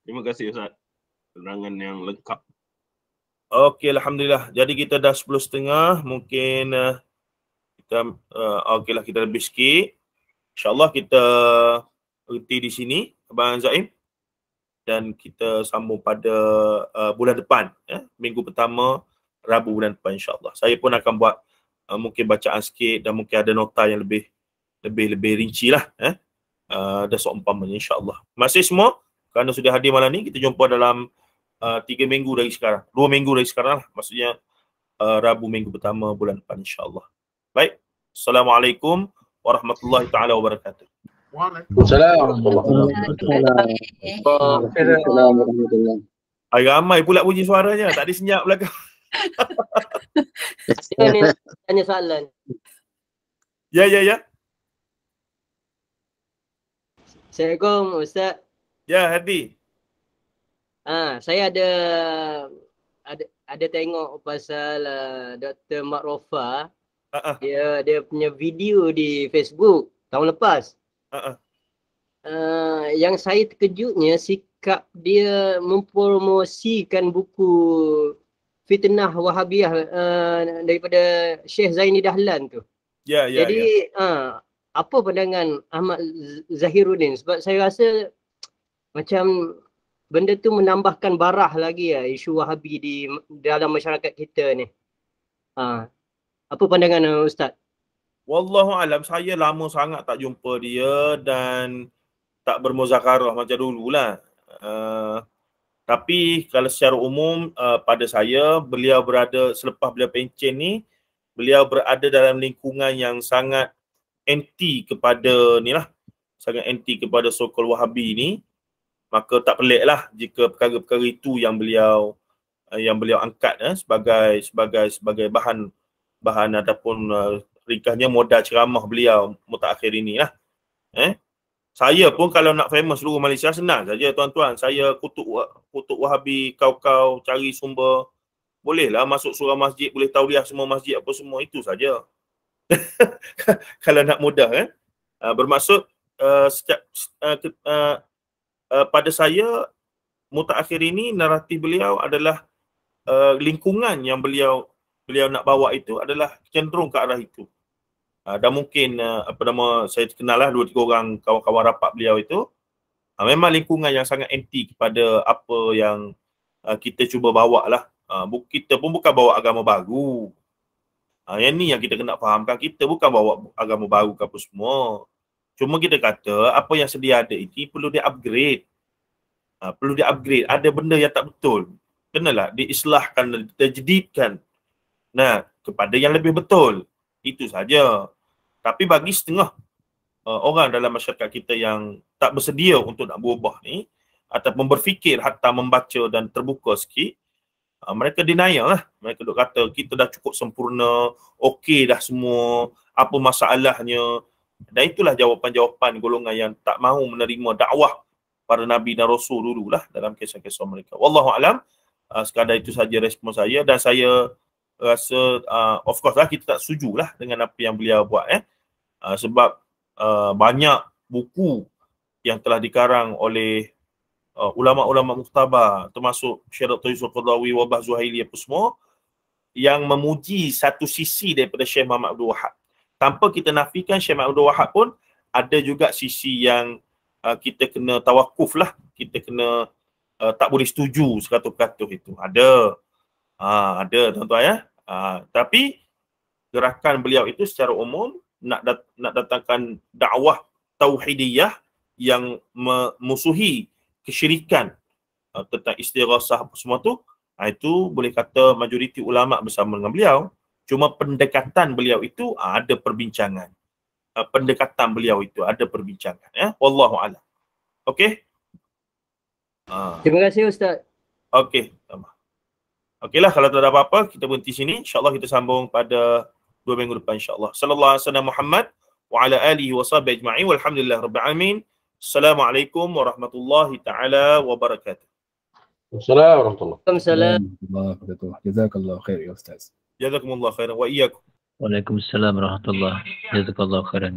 Terima kasih Ustaz. Penerangan yang lengkap. Okey, alhamdulillah. Jadi kita dah 10.30, mungkin kita okeylah, kita lebih sikit. InsyaAllah kita berhenti di sini, Abang Zaim. Dan kita sambung pada bulan depan, minggu pertama, Rabu bulan depan insyaAllah. Saya pun akan buat mungkin bacaan sikit dan mungkin ada nota yang lebih rinci lah, dan seumpamanya insyaAllah. Terima kasih semua kerana sudah hadir malam ni. Kita jumpa dalam 3 minggu dari sekarang, 2 minggu dari sekarang lah, maksudnya Rabu minggu pertama bulan depan insyaAllah. Baik, Assalamualaikum warahmatullahi taala wabarakatuh. Waalaikumsalam. Ramai pula bunyi suaranya, tak ada senyap belakang. Saya tanya soalan. Ya. Assalamualaikum Ustaz. Ya, Hadi. Saya ada tengok pasal Dr. Mat Rofa. Dia punya video di Facebook tahun lepas. Yang saya terkejutnya sikap dia mempromosikan buku Fitnah Wahabiyah daripada Syekh Zaini Dahlan tu. Ya. Jadi apa pandangan Ahmad Zahiruddin? Sebab saya rasa macam benda tu menambahkan barah lagi isu Wahabi di dalam masyarakat kita ni. Apa pandangan Ustaz? Wallahu alam, saya lama sangat tak jumpa dia dan tak bermuzakarah macam dululah. Tapi kalau secara umum pada saya, beliau berada selepas beliau pencen ni, beliau berada dalam lingkungan yang sangat anti kepada ni lah, sangat anti kepada so-called Wahabi ni. Maka tak pelik lah jika perkara-perkara itu yang beliau angkat sebagai bahan ataupun ringkasnya modal ceramah beliau mutakhir ini lah. Saya pun kalau nak famous seluruh Malaysia senang saja tuan-tuan. Saya kutuk Wahabi, kau cari sumber. Bolehlah masuk surah masjid, boleh tauliah semua masjid apa semua, itu saja. Kalau nak mudah kan. Bermaksud pada saya mutakhir ini naratif beliau adalah lingkungan yang beliau nak bawa itu adalah cenderung ke arah itu. Dan mungkin saya kenal lah 2-3 orang kawan-kawan rapat beliau itu. Memang lingkungan yang sangat anti kepada apa yang kita cuba bawa lah. Kita pun bukan bawa agama baru. Yang ni yang kita kena fahamkan. Kita bukan bawa agama baru ke apa semua. Cuma kita kata apa yang sedia ada ini perlu di-upgrade. Perlu di-upgrade. Ada benda yang tak betul. Kenalah diislahkan, dijedidkan. Kepada yang lebih betul. Itu saja. Tapi bagi setengah orang dalam masyarakat kita yang tak bersedia untuk nak berubah ni, ataupun berfikir hatta membaca dan terbuka sikit, mereka denial lah. Mereka duk kata kita dah cukup sempurna, okey dah semua, apa masalahnya. Dan itulah jawapan-jawapan golongan yang tak mahu menerima dakwah para Nabi dan Rasul dululah dalam kisah-kisah mereka. Wallahualam, sekadar itu saja respon saya. Dan saya rasa, of course lah kita tak setuju lah dengan apa yang beliau buat. Sebab banyak buku yang telah dikarang oleh ulama-ulama muktabar, termasuk Syekh Dr. Yusuf Qaradawi, Wabah Zuhaili apa semua, yang memuji satu sisi daripada Syekh Muhammad Abdul Wahab. Tanpa kita nafikan Syekh Muhammad Abdul Wahab pun ada juga sisi yang kita kena tawakuf lah. Kita kena tak boleh setuju seratus-peratus itu. Ada tuan-tuan ya. Tapi gerakan beliau itu secara umum nak datangkan dakwah tauhidiyah yang memusuhi kesyirikan tentang istighasah apa semua tu. Itu boleh kata majoriti ulama bersama dengan beliau. Cuma pendekatan beliau itu ada perbincangan. Pendekatan beliau itu ada perbincangan. Wallahu a'lam. Okey? Terima kasih Ustaz. Okey. Okeylah, kalau tak ada apa-apa, kita berhenti sini. InsyaAllah kita sambung pada 2 minggu depan insyaAllah. Sallallahu alaihi wasallam Muhammad wa ala alihi wa sahbihi ajma'in. Walhamdulillah rabbil alamin. Assalamualaikum warahmatullahi ta'ala wabarakatuh. Assalamualaikum Waalaikumsalam. Jazakallah khair ya Ustaz. Jazakumullah khairan wa iyyakum. Waalaikumsalam warahmatullahi wabarakatuh. Jazakallahu khairan.